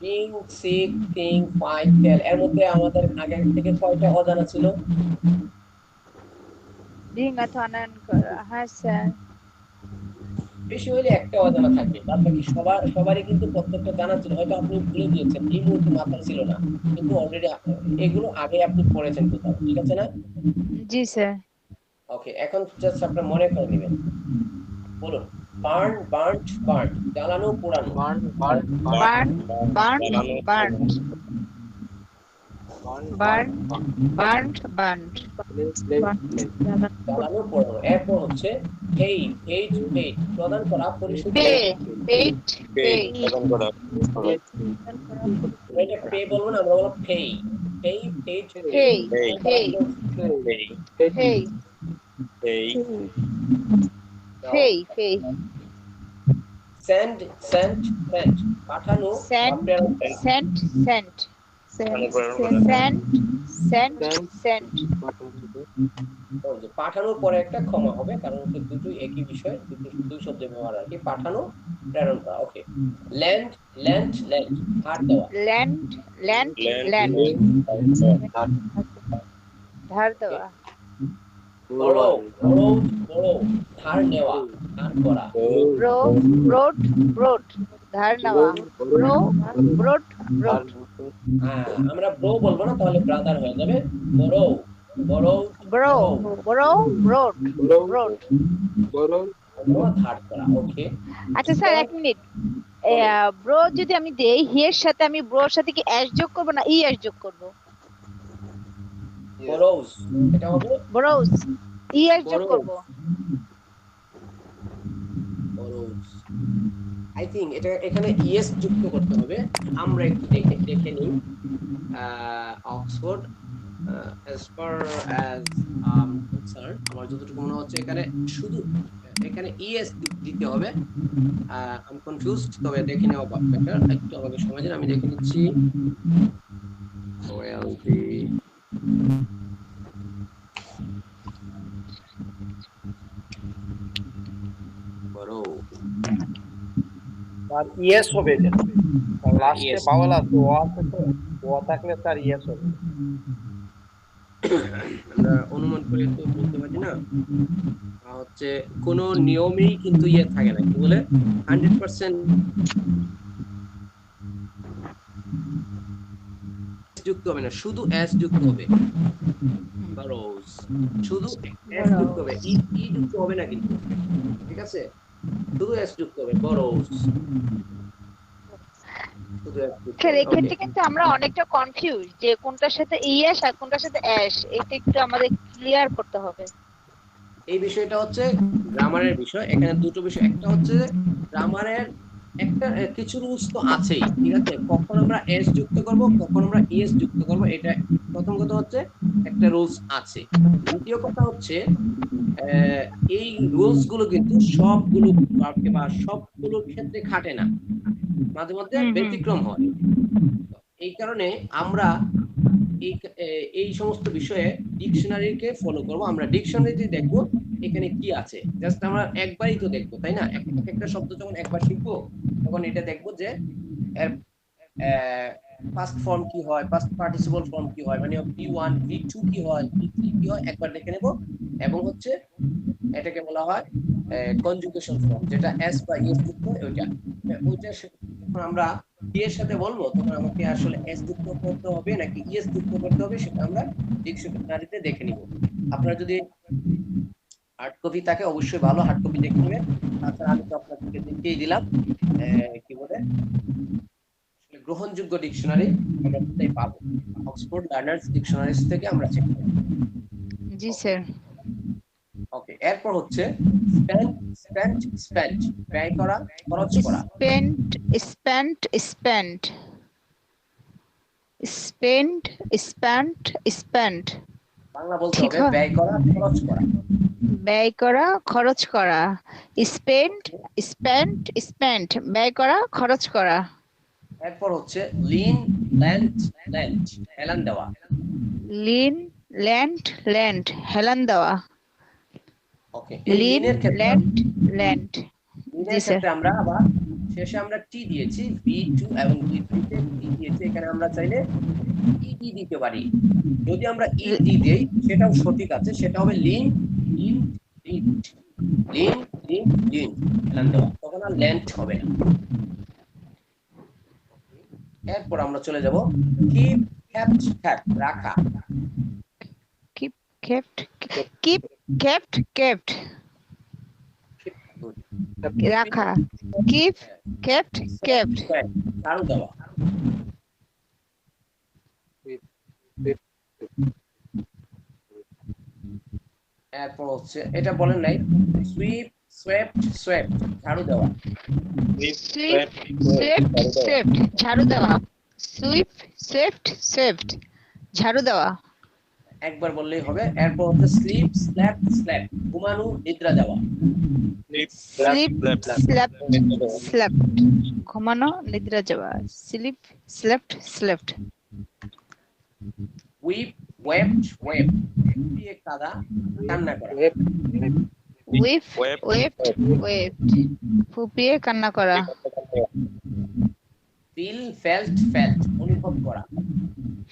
বিং সিক থিং ফাইট টেল, এর মধ্যে আমাদের আগে থেকে কয়টা অজানা ছিল? রিং অথনন করা। হ্যাঁ স্যার। বেশি হইলে একটা অজানা থাকবে, বাদ বাকি সবারই কিন্তু প্রত্যেকটা জানা ছিল। হয়তো আপনি ভুলে গিয়েছেন, এই মুহূর্তে মাথায় ছিল না, কিন্তু অলরেডি এগুলো আগে আপনি পড়েছেন কোথাও, ঠিক আছে না? জি স্যার। ওকে, এখন জাস্ট আপনার মনে করে নেবেন। বলুন বার্ন বার্নড বার্ন, জ্বালানো পোড়ানো। Burn burn burn burn burn burn burn burn জ্বালানো পোড়ানো। এরপর হচ্ছে হেইট হেইট হেইট, প্রদান করা, পরিশোধ পে করা। পেট পে প্রদান করা। এটা পে বলবো না, আমরা বলবো pay. Pay paid hey hey hey hey hey hey hey hey send send send, পাঠানো বা সেন্ড প্রেরণ। Sent sent sent sent sent ওই যে পাঠানোর পরে একটা ক্ষমা হবে, কারণ হচ্ছে দুটোই একই বিষয়, দুই শব্দ ব্যবহার আর কি। পাঠানো, প্রেরণ করা। ওকে। ল্যান্ড ল্যান্ড ল্যান্ড, ধার দেওয়া। ল্যান্ড ল্যান্ড ল্যান্ড ধার দেওয়া। বড় বড় বড়, ধার নেওয়া, ধার করা। ব্রো ব্রোড ব্রোড ধার নেওয়া। ব্রো ব্রোড ব্রোড আমরা ব্রো বলবো না, তাহলে ব্রাদার হয়ে যাবে। বড় বড় ব্রো ব্রো ব্রোড ব্রোড বড় ধার করা। ওকে। আচ্ছা স্যার এক মিনিট। ব্রো যদি আমি দেই, হি এর সাথে আমি ব্রোর সাথে কি এস যোগ করব না ই এস যোগ করব? বড়োস, এটা হবে ব্রোস ই এস যোগ করব। বড়োস। আই থিংক এটা এখানে ইএস যুক্ত করতে হবে। আমরা একটু দেখে নিই। Oxford as far as concerned, আমার যতটুকু মনে হচ্ছে এখানে শুধু এখানে ইএস দিতে হবে। আই এম কনফিউজড, তবে দেখে নেওয়া বেটার। একটু আমাকে সময় দিন, আমি দেখে নিচ্ছি। রয়্যালটি বড় আর ইয়েস হবে, এটা লাস্টে Yes. বাওয়াল আছে, ও আছে তো, ও থাকলে তার ইয়েস হবে। আমরা অনুমান করে তো বলতে পারি না। হচ্ছে কোনো নিয়মেই কিন্তু ইয়ে থাকে না, কি বলে 100% যুক্ত হবে না, শুধু এস যুক্ত হবে। বারোস শুধু এস যুক্ত হবে ই যুক্ত হবে না কিন্তু ঠিক আছে শুধু এস যুক্ত হবে বারোস শুধু এস যুক্ত স্যার হবে এক্ষেত্রে কিন্তু আমরা অনেকটা কনফিউজ যে কোনটার সাথে ইএস আর কোনটার সাথে অ্যাশ, এটা একটু আমাদের ক্লিয়ার করতে হবে। এই বিষয়টা হচ্ছে গ্রামারের বিষয়। এখানে দুটো বিষয়, একটা হচ্ছে গ্রামারের একটা কিছু রুলস তো আছেই, ঠিক আছে, কখন আমরা এস যুক্ত করব কখন আমরা ইএস যুক্ত করব, এটা প্রথম কথা হচ্ছে একটা রুলস আছে। দ্বিতীয় কথা হচ্ছে এই রুলস গুলো কিন্তু সবগুলো বা সবগুলো ক্ষেত্রে খাটে না, মাঝে মধ্যে ব্যতিক্রম হয়। এই কারণে আমরা এই সমস্ত বিষয়ে ডিকশনারিকে ফলো করব। আমরা ডিকশনারিতে দেখব এখানে কি আছে, জাস্ট আমরা একবারই তো দেখবো, তাই না? একটা শব্দ যখন একবার শিখবো তখন এটা দেখবো যে এর পাস্ট ফর্ম কি হয়, পাস্ট পার্টিসিপল ফর্ম কি হয়, মানে V1 V2 কি হয়, V3 কি হয়, একবার দেখে নেব। এবং হচ্ছে এটাকে বলা হয় কনজুগেশন ফর্ম, যেটা এস বা ইএস যুক্ত ওইটা যখন আমরা টি এর সাথে বলবো তখন আমাকে আসলে এস যুক্ত করতে হবে নাকি ইএস যুক্ত করতে হবে সেটা আমরা ডিকশনারিতে দেখে নিব। আপনারা যদি হার্ড কপি থাকে অবশ্যই ভালো, হার্ড কপি দেখে নেবেন। তাছাড়া আমি তো আপনাদেরকে দেখিয়ে দিলাম কি বলে আসলে গ্রহণযোগ্য ডিকশনারি আমরা কোথায় পাবো, অক্সফোর্ড লার্নার্স ডিকশনারিজ থেকে আমরা চেক করব। জি স্যার। ওকে, এরপর হচ্ছে স্পেন্ট স্পেন্ট স্পেন্ট, ব্যয় করা খরচ করা। Spent spent spent spent spent spent, Bangla বলতে ঠিক হবে হয়। ব্যয় করা খরচ করা। ব্যয় করা খরচ করা, স্পেন্ট স্পেন্ট স্পেন্ট, ব্যয় করা খরচ করা। এরপর হচ্ছে লিন ল্যান্ড ল্যান্ড, হেলান দেওয়া। লিন ল্যান্ড ল্যান্ড, হেলান দেওয়া। ওকে, লিন লিনের ক্ষেত্রে ল্যান্ড ল্যান্ড, লিনের ক্ষেত্রে আমরা আবার শেষে আমরা টি দিয়েছি, V2 এবং V3 তে টি দিয়েছি, এখানে আমরা চাইলে ইডি দিতে পারি। যদি আমরা ইডি দেই সেটাও সঠিক আছে, সেটা হবে lean lean lean lean lean lean, হেলান দেওয়া, তখন আর ল্যান্ড হবে না। এরপর আমরা চলে যাব কিপ কেপ্ট কেপ্ট, রাখা। Keep kept keep kept kept, রাখা। কিপ কেপ্ট কেপ্ট, ঝাড়ু দেওয়া। এরপর হচ্ছে এটা বলেন নাই, সুইপ সোয়েপ্ট সোয়েপ্ট, ঝাড়ু দেওয়া। সুইপ সুইফট সুইফট, ঝাড়ু দেওয়া। সুইপ সুইফট সুইফট, ঝাড়ু দেওয়া। একবার বললেই হবে। এরপর হচ্ছে স্লিপ স্ল্যাপ স্ল্যাপ, ঘুমানো নিদ্রা যাওয়া। স্লিপ স্ল্যাপ স্ল্যাপ, ঘুমানো নিদ্রা যাওয়া। Sleep slept slept. Weep wept wept, দিয়ে কাদা কান্না করা। উইপ ওয়েপ্ট ওয়েপ্ট, ফুপিয়ে কান্না করা। ফিল ফেল্ট ফেল্ট, অনুভব করা।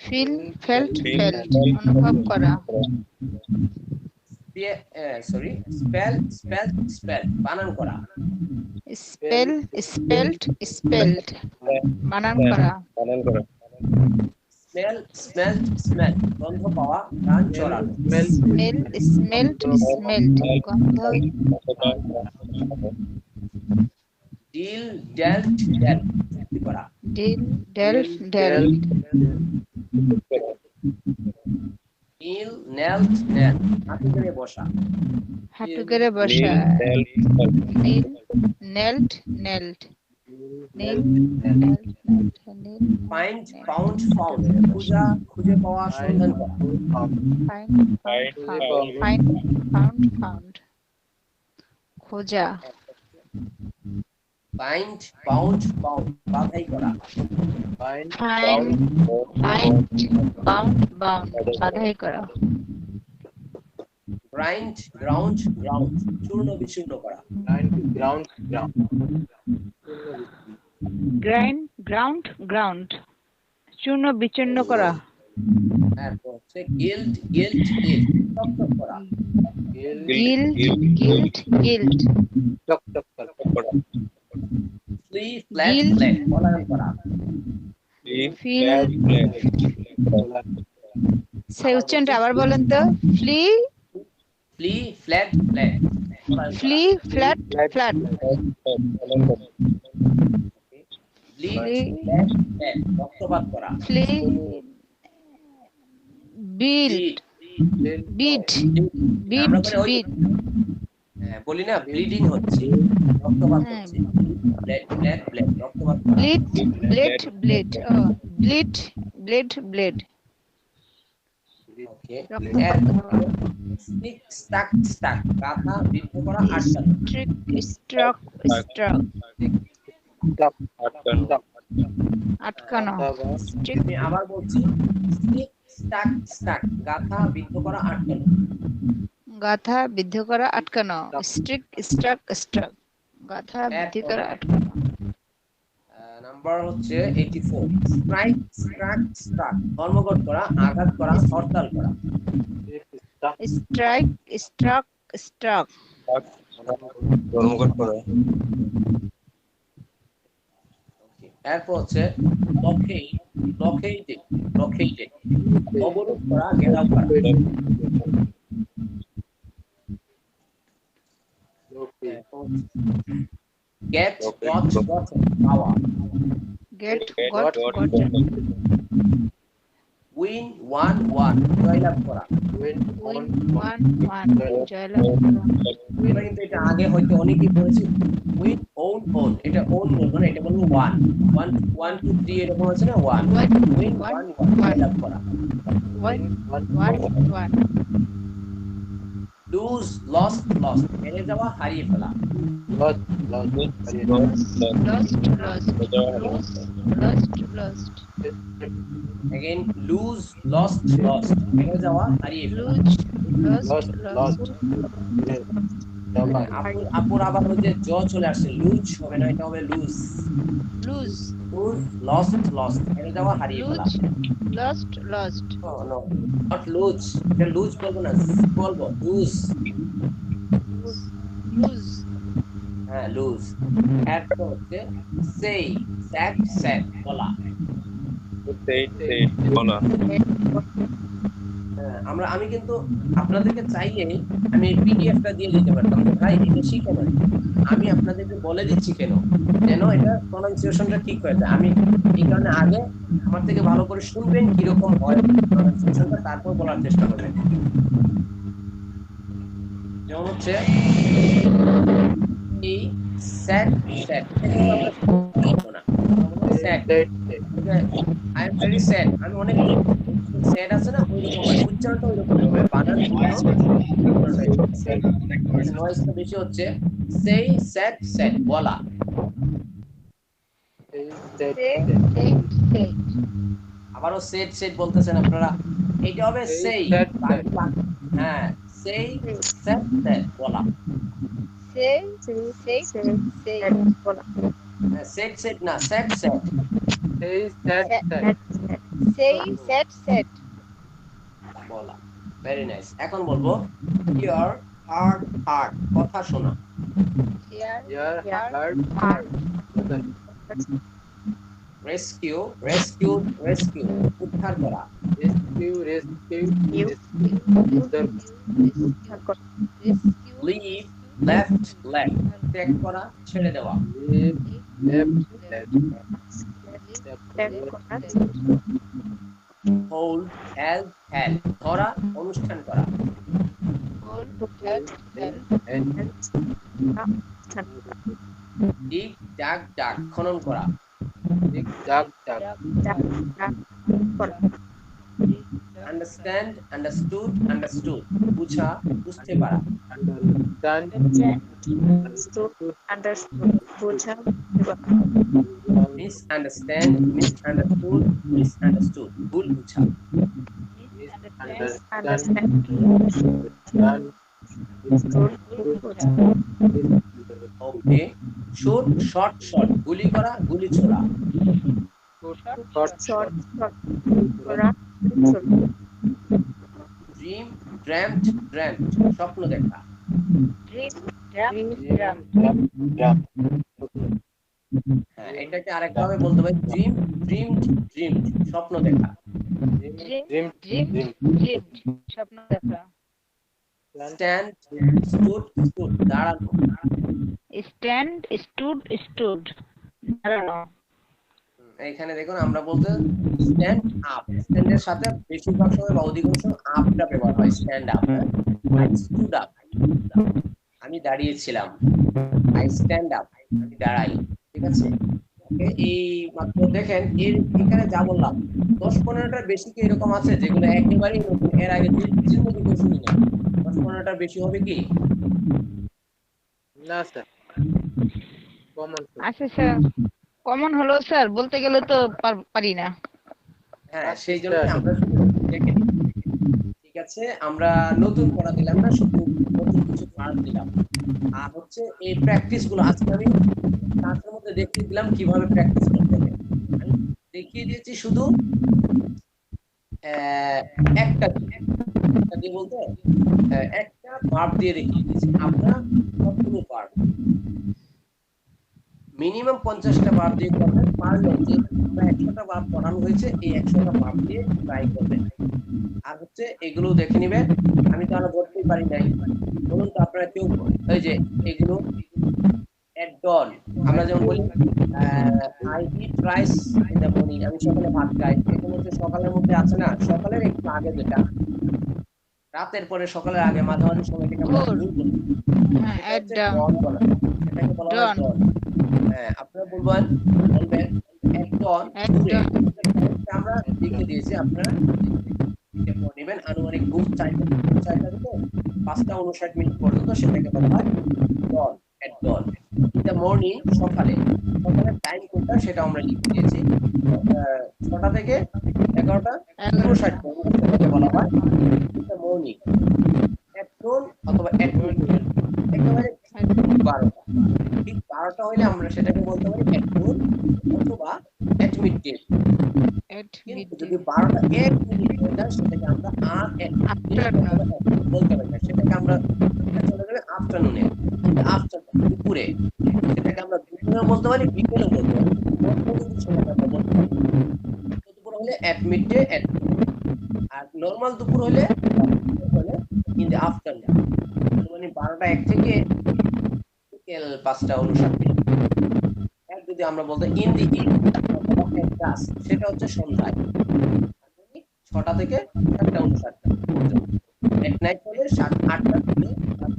ফিল ফেল্ট ফেল্ট, অনুভব করা। সরি স্পেল স্পেল স্পেল, বানান করা। স্পেল স্পেল্ট স্পেল্ট, বানান করা। স্মেল স্মেল্ট স্মেল, গন্ধ পাওয়া গান চড়ানো। স্মেল স্মেল্ট স্মেল্ট, গন্ধ। ডিল ডেল্ট ডেল্ট, চুক্তি করা। ডিল ডেল্ট ডেল্ট। নীল নেল্ট নেল, হাঁটু গেড়ে বসা। হাঁটু গেড়ে বসা। নীল নেল্ট নেল্ট, নীল নেল্ট নেল্ট, নীল। ফাইন্ড ফাউন্ড ফাউন্ড, খুঁজা খুঁজে পাওয়া সন্ধান করা। ফাইন্ড ফাইন্ড ফাউন্ড ফাউন্ড, খোঁজা। ফাইন্ড বাউন্ড বাউন্ড, বাধাই করা। ফাইন্ড ফাইন্ড বাউন্ড বাউন্ড, বাধাই করা। গ্রাইন্ড গ্রাউন্ড গ্রাউন্ড, চূর্ণ বিচূর্ণ করা। গ্রাইন্ড গ্রাউন্ড গ্রাউন্ড, চূর্ণ বিচূর্ণ করা। এরপর হচ্ছে গিল্ড গিল্ড গিল্ড, টকটক করা। Gilt gilt gilt, flee fled fled, পলায়ন করা। ফিল সেই উচ্চারণটা আবার বলেন তো। Flee flee fled fled flee fled fled bleed flee fled fled রক্তপাত করা ফ্লি বিট ব্লিড বিট আমরা বিট বলি ওই বিট বলি না ব্লিডিং হচ্ছে রক্তপাত হ্যাঁ। হচ্ছে ব্লাড ব্লাড ব্লাড রক্তপাত করা ব্লিড ব্লেড ব্লেড ও ব্লিড ব্লেড ব্লেড ওকে রক্তপাত স্টিক স্টাক স্টাক গাথা বিদ্ধ করা আটকানো স্ট্রিক স্ট্রক স্ট্রক আটকানো স্ট্রিক আমি আবার বলছি স্টিক স্টাক স্টাক গাথা বিদ্ধ করা আটকানো গাথা বিদ্ধ করা আটকানো স্ট্রিক স্ট্রাক স্ট্রাক গাথা বিদ্ধ করা আটকানো নাম্বার হচ্ছে 84 স্ট্রাইক স্ট্রাক স্ট্রাক ধর্মঘট করা আঘাত করা হরতাল করা স্ট্রাইক স্ট্রাক স্ট্রাক ধর্মঘট করা এরপর হচ্ছে ব্লকেটেড অবরোধ করা ঘেরাও করা গেট গট গট পাওয়া gate goat goat win one জয়লাভ করা উইন ওয়ান জয়লাভ করা আমরা কিন্তু এটা আগে হয়তো অনেকেই পড়েছি উইন ওন এটা ওন বলবো না এটা বলবো ওয়ান 1 2 3 এরকম আছে না ওয়ান উইন ওয়ান জয়লাভ করা ওয়ান লুজ লস্ট হেরে যাওয়া হারিয়ে ফেলা লস্ট again lose lost হেরে যাওয়া হারিয়ে ফেলা লস্ট আপুর আবার ওই যে জ চলে আসছে লুজ হবে না এটা হবে লুজ লস্ট হেরে যাওয়া হারিয়ে ফেলা লস্ট no not lose এটা লুজ বলবো না বলবো লুজ হ্যাঁ লুজ এরপর হচ্ছে সেই স্যাড বলা আমি কিন্তু আপনাদেরকে চাইলে আমি পিডিএফটা দিয়ে দিতে পারতাম যে ভাই এটা শিখে নেন আমি আপনাদেরকে বলে দিচ্ছি কেন যেন এটা প্রনাউন্সিয়েশনটা ঠিক হয়ে যায় আমি এই কারণে আগে আমার থেকে ভালো করে শুনবেন কিরকম হয় প্রনাউন্সিয়েশনটা তারপর বলার চেষ্টা করবেন যেমন হচ্ছে এই স্যাড না sad I am very sad আমি অনেক স্যাড আছে না ওই রকম উচ্চারণটা ওই রকম হবে বানান নয়েজটা বেশি হচ্ছে সেই স্যাড বলা আবারও সেট বলতেছেন আপনারা এটা হবে সেই হ্যাঁ সেই স্যাড বলা সেট না স্যাড বলা ভেরি নাইস এখন বলবো ইয়ার হার্ট কথা শোনা রেস্কিউ উদ্ধার করা লিভ লেফট ত্যাগ করা ছেড়ে দেওয়া হোল্ড হেল্প ধরা অনুষ্ঠান করা ডিগ ডাক খনন করা আন্ডারস্ট্যান্ড আন্ডারস্টুড বুঝতে পারা মিসআন্ডারস্টুড ভুল বুঝা ওকে শর্ট গুলি করা গুলি ছোড়া ড্রিম ড্র্যাম্পড স্বপ্ন দেখা হ্যাঁ এটাকে আরেকটা ভাবে বলতে পারি ড্রিম স্বপ্ন দেখা স্বপ্ন দেখা। স্ট্যান্ড স্টুড স্টুড দাঁড়ানো। স্ট্যান্ড স্টুড দাঁড়ানো। এখানে দেখুন আমরা বলতে স্ট্যান্ড আপ, স্ট্যান্ডের সাথে বেশিরভাগ সময় বা অধিকাংশ আপটা ব্যবহার হয়, stand up. I stood up, আমি দাঁড়িয়েছিলাম। আই স্ট্যান্ড আপ, আমি দাঁড়াই। ঠিক আছে, এই মাত্র দেখেন এখানে যা বললাম 10-15টার বেশি কি এরকম আছে যেগুলো একেবারেই নতুন, এর আগে জীবনে কেউ শুনি না? 10-15টার বেশি হবে কি? না স্যার, কমন আচ্ছা স্যার, কমন হলো স্যার, বলতে গেলে তো পারি না। হ্যাঁ, সেই জন্য আমরা দেখে নিই। ঠিক আছে, আমরা নতুন পড়া দিলাম না, শুধু নতুন কিছু পার্ট দিলাম। আর হচ্ছে এই প্র্যাকটিস গুলো আজকে আমি ক্লাসের মধ্যে দেখিয়ে দিলাম কিভাবে প্র্যাকটিস করতে হবে। আমি দেখিয়ে দিয়েছি শুধু একটা দিয়ে বলতে একটা ভার্ব দিয়ে দেখিয়ে দিয়েছি। আপনারা সবগুলো ভার্ব মিনিমাম 50টা ভার্ব দিয়ে করবেন। পারলে যে আমরা 100টা ভার্ব পড়ানো হয়েছে এই 100টা ভার্ব দিয়ে ট্রাই করবেন। আর হচ্ছে এগুলো দেখে নেবেন। আমি তো আরো বলতেই পারি নাই, বলুন তো আপনারা কেউ ওই যে এগুলো এট ডন, আমরা যেমন বলি I eat rice in the morning, আমি সকালে ভাত খাই। এখানে হচ্ছে সকালের মধ্যে আছে না, সকালের একটু আগে যেটা, রাতের পরে সকালের আগে মাঝামাঝি সময়টাকে আমরা ভোর। ভোর বলি। হ্যাঁ, এটা at হচ্ছে dawn. dawn বলা হয়, এটাকে বলা হয় Dawn. dawn। হ্যাঁ, আপনারা বলবেন at dawn At ভোরে। dawn. এটা আমরা লিখে দিয়েছি, আপনারা লিখে পড়ে নেবেন। আনুমানিক ভোর 4টা থেকে 5:59 পর্যন্ত সেটাকে বলা হয় dawn, at dawn। in the morning সকালে, সকালের টাইম কোনটা সেটা আমরা লিখে দিয়েছি। 6টা থেকে 11:59 পর্যন্ত সেটাকে বলা হয় in the morning, at noon অথবা at midnight। একেবারে 12টা, ঠিক 12টা হইলে আমরা সেটাকে বলতে পারি at noon অথবা at midday। At কিন্তু midday. যদি 12টা 1 মিনিট হয়ে যায় সেটাকে আমরা আর at midday বলতে পারি না, সেটাকে আমরা চলে যাবে আফটারনুনে, আফটারনুন দুপুরে। সেটাকে আমরা দুপুরে বলতে পারি, বিকেলে বলতে পারি, সেটাকে আমরা বলতে পারি। দুপুর হলে at midday, at noon। আর নরমাল দুপুর হলে ইন দ্য আফটারনুন, মানে 12টা 1 থেকে বিকেল 5:59। আর যদি আমরা বলতে ইন দি ইভিনিং অথবা এট ডাস্ক, সেটা হচ্ছে সন্ধ্যায়, 6টা থেকে 7:59 পর্যন্ত। এট নাইট হলে 8টা থেকে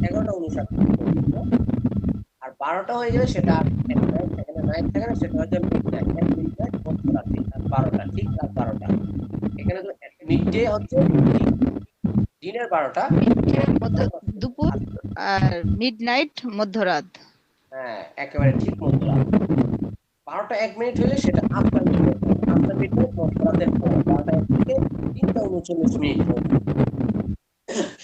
11:59 পর্যন্ত। আর 12টা হয়ে যাবে সেটা এট নাইট থাকে না, নাইট থাকে না, সেটা হচ্ছে মিডনাইট। এট মিডনাইট মধ্যরাত্রি, আর 12টা ঠিক রাত 12টা। এখানে তো মিডডে হচ্ছে দিনের 12টা, দুপুর, আর মিডনাইট মধ্যরাত। হ্যাঁ একেবারে ঠিক মধ্যরাত। 12টা 1 মিনিট হলে সেটা আফটার মিডনাইট, আফটার মিডনাইট মধ্যরাতের পর 12টা 1 থেকে 3:39 মিনিট পর্যন্ত।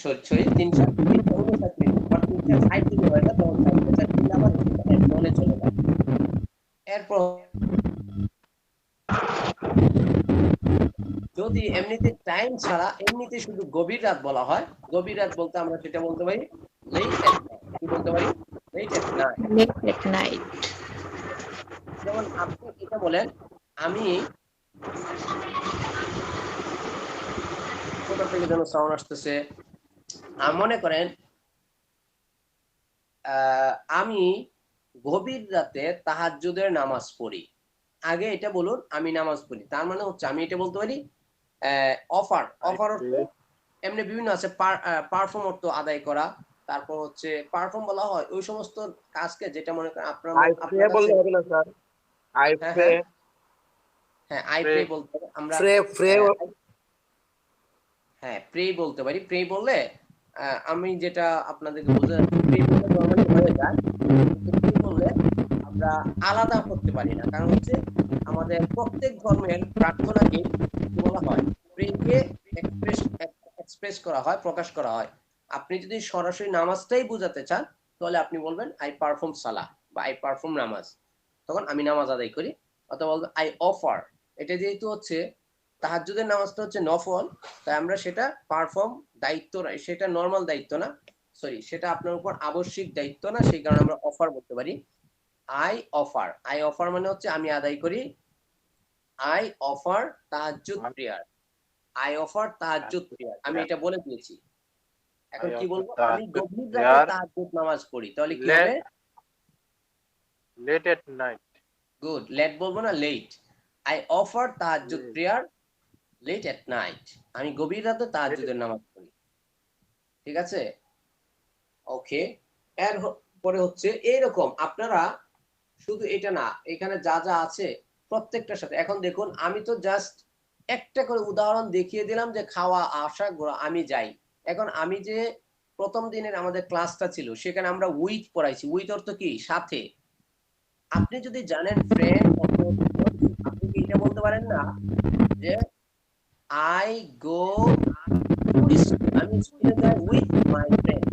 সরি 3:59 মিনিট, আর 3:60 দিকে হয় না, তখন 4:60 দিলে আবার মনে চলে যায়। এরপর যদি এমনিতে টাইম ছাড়া এমনিতে শুধু গভীর রাত বলা হয়, গভীর রাত বলতে আমরা সেটা বলতে পারি লেট এট নাইট। কি বলতে পারি? Late at night. Late at night. যেমন আপনি এটা বলেন, আমি কোথা থেকে যেন সাউন্ড আসতেছে, মনে করেন আমি গভীর রাতে তাহাজ্জুদের নামাজ পড়ি। আগে এটা বলুন আমি নামাজ পড়ি, তার মানে হচ্ছে আমি এটা বলতে পারি অফার। অফার অর্থ এমনি বিভিন্ন আছে, পারফর্ম অর্থ আদায় করা, তারপর হচ্ছে পারফর্ম বলা হয় ওই সমস্ত কাজকে যেটা মনে করেন আপনারা বললে হবে না স্যার, আই প্রে। হ্যাঁ আই প্রে বলতে পারি আমরা, হ্যাঁ প্রে বলতে পারি। প্রে বললে আমি যেটা আপনাদেরকে বলতে প্রে বললে নরমালি হয়ে যায়, প্রে বললে আমরা আলাদা করতে পারি না, কারণ হচ্ছে আমাদের প্রত্যেক ধর্মের প্রার্থনাকে বলা হয় প্রেকে এক্সপ্রেস করা হয়, প্রকাশ করা হয়। আপনি যদি সরাসরি নামাজটাই বোঝাতে চান তাহলে আপনি বলবেন আই পারফর্ম সালাহ বা আই পারফর্ম নামাজ, তখন আমি নামাজ আদায় করি। অথবা বলবেন আই অফার, এটা যেহেতু হচ্ছে তাহাজ্জুদের নামাজটা হচ্ছে নফল, তাই আমরা সেটা পারফর্ম দায়িত্ব না, সেটা নরমাল দায়িত্ব না, সরি সেটা আপনার উপর আবশ্যিক দায়িত্ব না, সেই কারণে আমরা অফার বলতে পারি। আই অফার, আই অফার মানে হচ্ছে আমি আদায় করি, আই অফার তাহাজ্জুদ প্রেয়ার, আই অফার তাহাজ্জুদ প্রেয়ার, আমি এটা বলে দিয়েছি। এখন I কি offer বলবো, আমি tahajjud গভীর রাতে prayer তাহাজ্জুদ নামাজ পড়ি, তাহলে কি হবে? late at night. Good, late বলবো না, late. I offer Tahajjud Late. Prayer late at night, আমি গভীর রাতে তাহাজ্জুদের নামাজ পড়ি। ঠিক আছে, ওকে। এর পরে হচ্ছে এইরকম, আপনারা শুধু এটা না, এখানে যা যা আছে প্রত্যেকটার সাথে, এখন দেখুন আমি তো জাস্ট একটা করে উদাহরণ দেখিয়ে দিলাম যে খাওয়া, আসা, ঘোরা, আমি যাই। এখন আমি যে প্রথম দিনের আমাদের ক্লাসটা ছিল সেখানে আমরা উইথ পড়াইছি, উইথ অর্থ কি, সাথে। আপনি যদি জানেন ফ্রেন্ড, আপনি কি এটা বলতে পারেন না যে আই গো, আমি স্কুলে যাই উইথ মাই ফ্রেন্ড,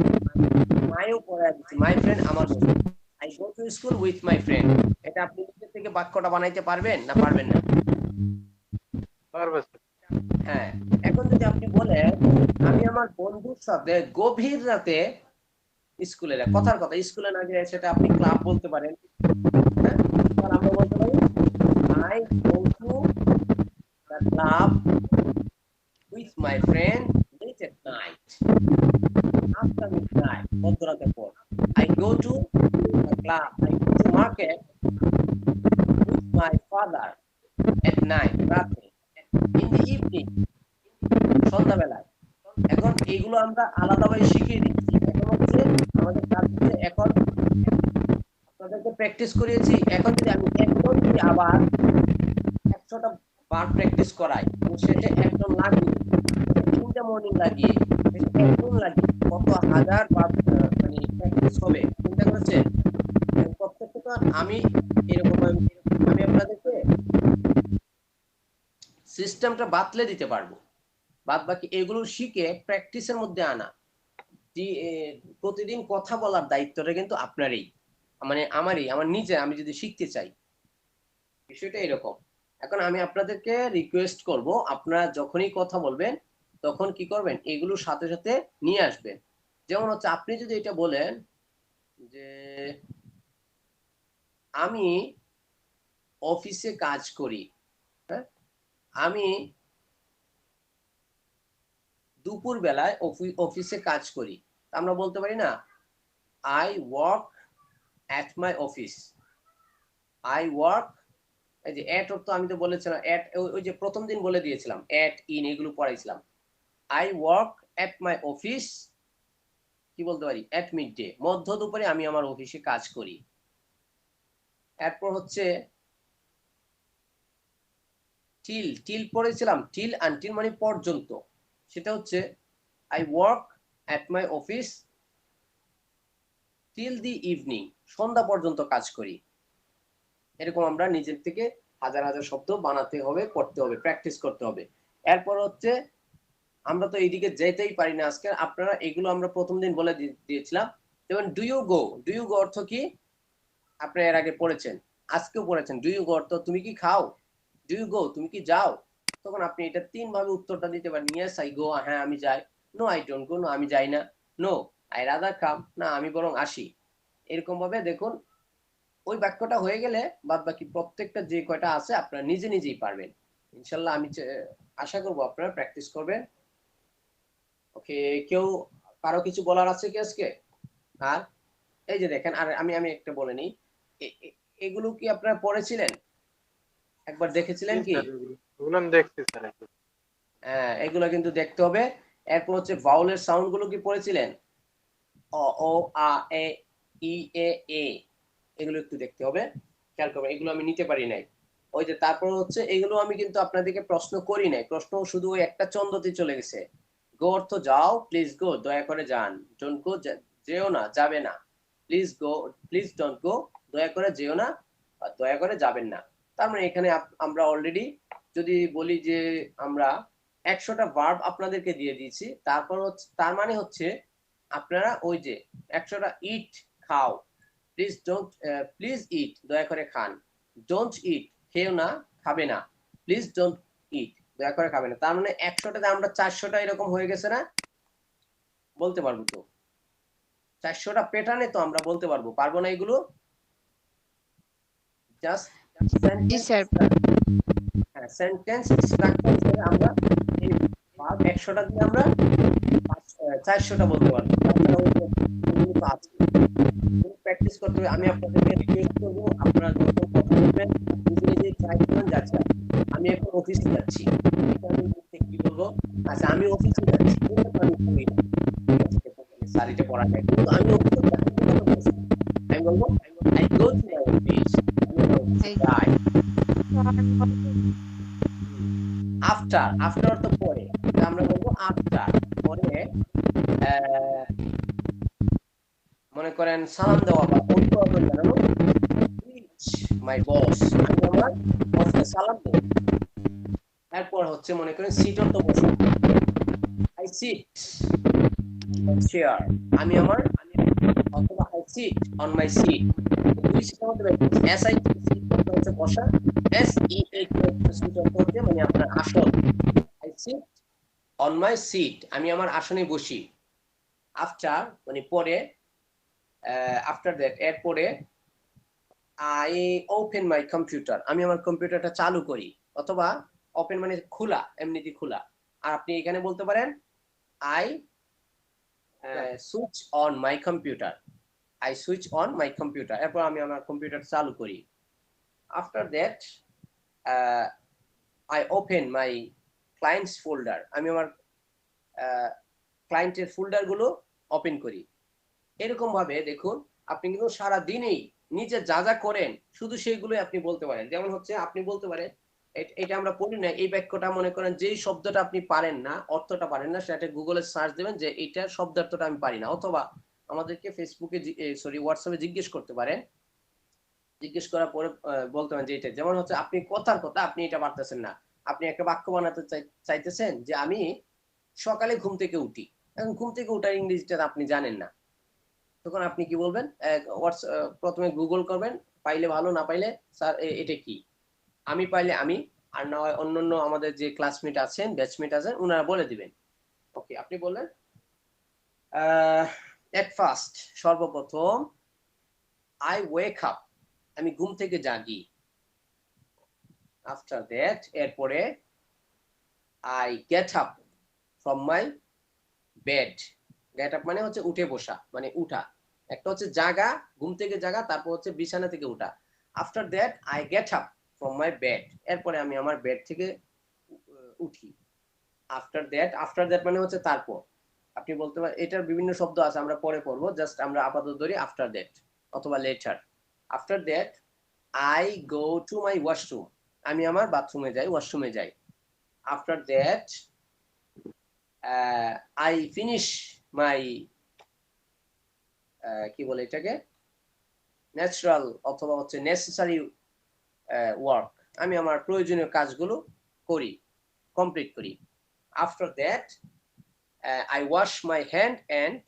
মাইও পড়ে দিচ্ছি, মাই ফ্রেন্ড আমার বন্ধু, I go to school with my friend. এটা আপনি নিজে থেকে বাক্যটা বানাইতে পারবেন না পারবেন না? Purpose. হ্যাঁ, এখন যদি আপনি বলেন আমি আমার বন্ধুর সাথে গভীর রাতে স্কুলে যাই, কথার কথা স্কুলে না গিয়ে সেটা আপনি ক্লাব বলতে পারেন। হ্যাঁ, তাহলে আমরা বলতে পারি I go to the club with my friend late at night, after midnight, মধ্যরাতের পর। I go to the club, I go to market with my father at night, রাতে, ইন দি ইভিনিং, সন্ধ্যাবেলায়। এখন এইগুলো আমরা আলাদাভাবে শিখিয়ে দিচ্ছি। এখন হচ্ছে আমাদের কাজ হচ্ছে, এখন আপনাদেরকে প্র্যাকটিস করিয়েছি, এখন যদি আমি একদম যদি আবার 100টা বার প্র্যাকটিস করাই, সেটা একদম লাগিয়ে, তিনটা মর্নিং লাগিয়ে, একদম লাগিয়ে কত হাজার বার মানে প্র্যাকটিস হবে চিন্তা করেছেন? প্রত্যেকটা আমি এরকম আমি আপনাদেরকে সিস্টেমটা বাতলে দিতে পারবো। বাদ বাকি এগুলো শিখে প্র্যাকটিসের মধ্যে আনা, প্রতিদিন কথা বলার দায়িত্বটা কিন্তু আপনারই, মানে আমারই, আমার নিজে, আমি যদি শিখতে চাই, বিষয়টা এরকম। এখন আমি আপনাদেরকে রিকোয়েস্ট করব, আপনারা যখনই কথা বলবেন তখন কি করবেন, এগুলোর সাথে সাথে নিয়ে আসবেন। যেমন হচ্ছে আপনি যদি এটা বলেন যে আমি অফিসে কাজ করি, হ্যাঁ, আমি দুপুর বেলায় অফিসে কাজ করি, আমরা বলতে পারি না I work at my office, I work, এই যে অ্যাট অর্থ আমি তো বলেছিলাম অ্যাট, ওই যে প্রথম দিন বলে দিয়েছিলাম অ্যাট, ইন, এগুলো পড়াইছিলাম। I work at my office, কি বলতে পারি, অ্যাট মিড ডে, মধ্য দুপুরে আমি আমার অফিসে কাজ করি। এরপর হচ্ছে টিল, টিল পড়েছিলাম, টিল আনটিল মানে পর্যন্ত, সেটা হচ্ছে I work at my office till the evening, সন্ধ্যা পর্যন্ত কাজ করি। এরকম আমরা নিজের থেকে হাজার হাজার শব্দ বানাতে হবে, করতে হবে, প্র্যাকটিস করতে হবে। এরপর হচ্ছে আমরা তো এইদিকে যেতেই পারি না আজকে, আপনারা এগুলো আমরা প্রথম দিন বলে দিয়েছিলাম। যেমন do you go, do you go অর্থ কি, আপনারা এর আগে পড়েছেন, আজকেও পড়েছেন। ডু ইউ গো অর্থ তুমি কি খাও, ডু ইউ গো তুমি কি যাও। তখন আপনি এটা 3 ভাবে উত্তরটা দিতে পারেন। ইয়েস আই গো, হ্যাঁ আমি যাই। No I don't go, no আমি যাই না। নো আই রাদার কাম, না আমি বরং আসি। এরকম ভাবে দেখুন, ওই বাক্যটা হয়ে গেলে বাদ বাকি প্রত্যেকটা যে কয়টা আছে আপনারা নিজে নিজেই পারবেন ইনশাল্লাহ। আমি আশা করব আপনারা প্র্যাকটিস করবেন। ওকে, কেউ কারো কিছু বলার আছে কি আজকে? আর এই যে দেখেন, আর আমি একটা বলে নিই, এগুলো কি আপনারা পড়েছিলেন, একবার দেখেছিলেন কি? দেখছি স্যার। হ্যাঁ, এগুলো কিন্তু দেখতে হবে। এরপর হচ্ছে ভাউলের সাউন্ড গুলো কি পড়েছিলেন? অ, ও, আ, এ, ই, এ, এগুলো একটু দেখতে হবে, খেয়াল করবেন। এগুলো আমি নিতে পারি নাই। ওই যে তারপর হচ্ছে এগুলো আমি কিন্তু আপনাদেরকে প্রশ্ন করি নাই, প্রশ্ন শুধু ওই একটা চন্দ্রতে চলে গেছে। গো অর্থ যাও, প্লিজ গো দয়া করে যান। ডোন্ট গো যেও না, যাবে না। Please go, please don't go দয়া করে যেও না, বা দয়া করে যাবেন না। তার মানে এখানে আমরা অলরেডি যদি বলি যে আমরা 100টা ভার্ব আপনাদেরকে দিয়ে দিয়েছি, তারপর হচ্ছে তার মানে হচ্ছে আপনারা ওই যে 100টা ইট, খাও, প্লিজ ডোন্ট, প্লিজ ইট দয়া করে খান, ডোন্ট ইট খেও না, খাবে না, প্লিজ ডোন্ট ইট দয়া করে খাবে না। তার মানে 100টাতে আমরা 400টা এরকম হয়ে গেছে না? বলতে পারবো তো 400টা প্যাটার্নে তো আমরা বলতে পারবো, পারবো না এগুলো? জাস্ট জি স্যার। হ্যাঁ, সেন্টেন্স স্ট্রাকচার আমরা 500টা দিয়ে আমরা 400টা বলতে পারবো। প্র্যাকটিস করতে হবে। আমি আপনাদেরকে রিকোয়েস্ট করবো, আপনারা যখন কথা বলবেন নিজে নিজে ট্রাই করবেন। যাচ্ছে আমি এখন অফিসে যাচ্ছি, কি বলবো, আচ্ছা আমি অফিসে যাচ্ছি, স্যার এটা পড়া নাই, কিন্তু আমি অফিসে আমি বলবো I go to my office, after, after অর্থ পরে, আমরা বলবো আফটার, পরে মনে করেন সালাম দেওয়া বা অভিনন্দন জানানো, মাই বস, আমি আমার বসকে সালাম দেব। এরপর হচ্ছে মনে করেন সিট অর্থ বসা, আই সিট চেয়ার, আমি আমার, অথবা I sit on my seat, দুই সিটের মধ্যে এস আই সিট অর্থ হচ্ছে বসা, এস ই এইচ সিট অর্থ হচ্ছে মানে আপনার আসন, I sit on my seat, আমি আমার আসনে বসি। আফটার মানে পরে, আফটার দ্যাট এরপরে, আই ওপেন মাই কম্পিউটার, আমি আমার কম্পিউটারটা চালু করি, অথবা ওপেন মানে খোলা, এমনিতে খোলা। আর আপনি এখানে বলতে পারেন I switch on my computer, I switch on my computer, এরপর আমি আমার কম্পিউটার চালু করি। After that I open my clients folder, আমি আমার ক্লায়েন্টের ফোল্ডার গুলো ওপেন করি। এরকম ভাবে দেখুন আপনি কিন্তু সারা দিনেই নিজে যা যা করেন শুধু সেইগুলোই আপনি বলতে পারেন। যেমন হচ্ছে আপনি বলতে পারেন, এটা আমরা পড়ি না, এই বাক্যটা মনে করেন যেই শব্দটা আপনি পারেন না, অর্থটা পারেন না, সেটা গুগলে সার্চ দেবেন যে এইটার শব্দার্থটা আমি পারি না, অথবা আমাদেরকে ফেসবুকে সরি হোয়াটসঅ্যাপে জিজ্ঞেস করতে পারেন। জিজ্ঞেস করার পরে বলতে পারেন যে এটা, যেমন হচ্ছে আপনি কথার কথা আপনি এটা পারতেছেন না, আপনি একটা বাক্য বানাতে চাইতেছেন যে আমি সকালে ঘুম থেকে উঠি, এখন ঘুম থেকে উঠার ইংরেজিটা আপনি জানেন না, তখন আপনি কি বলবেন, প্রথমে গুগল করবেন, পাইলে ভালো, না পাইলে স্যার এটা কি, আমি পাইলে আমি, আর না হয় অন্যান্য আমাদের যে ক্লাসমেট আছেন, ব্যাচমেট আছেন, ওনারা বলে দিবেন। ওকে, আপনি বললেন এট ফার্স্ট, সর্বপ্রথম, আই ওয়েক আপ, আমি ঘুম থেকে জাগি। আফটার দ্যাট এরপরে, I get up from my bed, get up মানে হচ্ছে উঠে বসা, মানে উঠা, একটা হচ্ছে জাগা, ঘুম থেকে জাগা, তারপর হচ্ছে বিছানা থেকে উঠা। After that I get up from my bed, এরপরে আমি আমার বেড থেকে উঠি। আফটার দ্যাট মানে হচ্ছে তারপর, আপনি বলতে পারেন, এটার বিভিন্ন শব্দ আছে, আমরা পরে পড়বো, জাস্ট আমরা আপাতত ধরি আফটার দ্যাট অথবা letter. After that I go to my washroom, আমি আমার বাথরুমে যাই, ওয়াশরুমে যাই। After that I finish my, কি বলে এটাকে, ন্যাচারাল অথবা হচ্ছে নেসেসারি ওয়ার্ক, আমি আমার প্রয়োজনীয় কাজগুলো করি, কমপ্লিট করি। After that I wash my hand and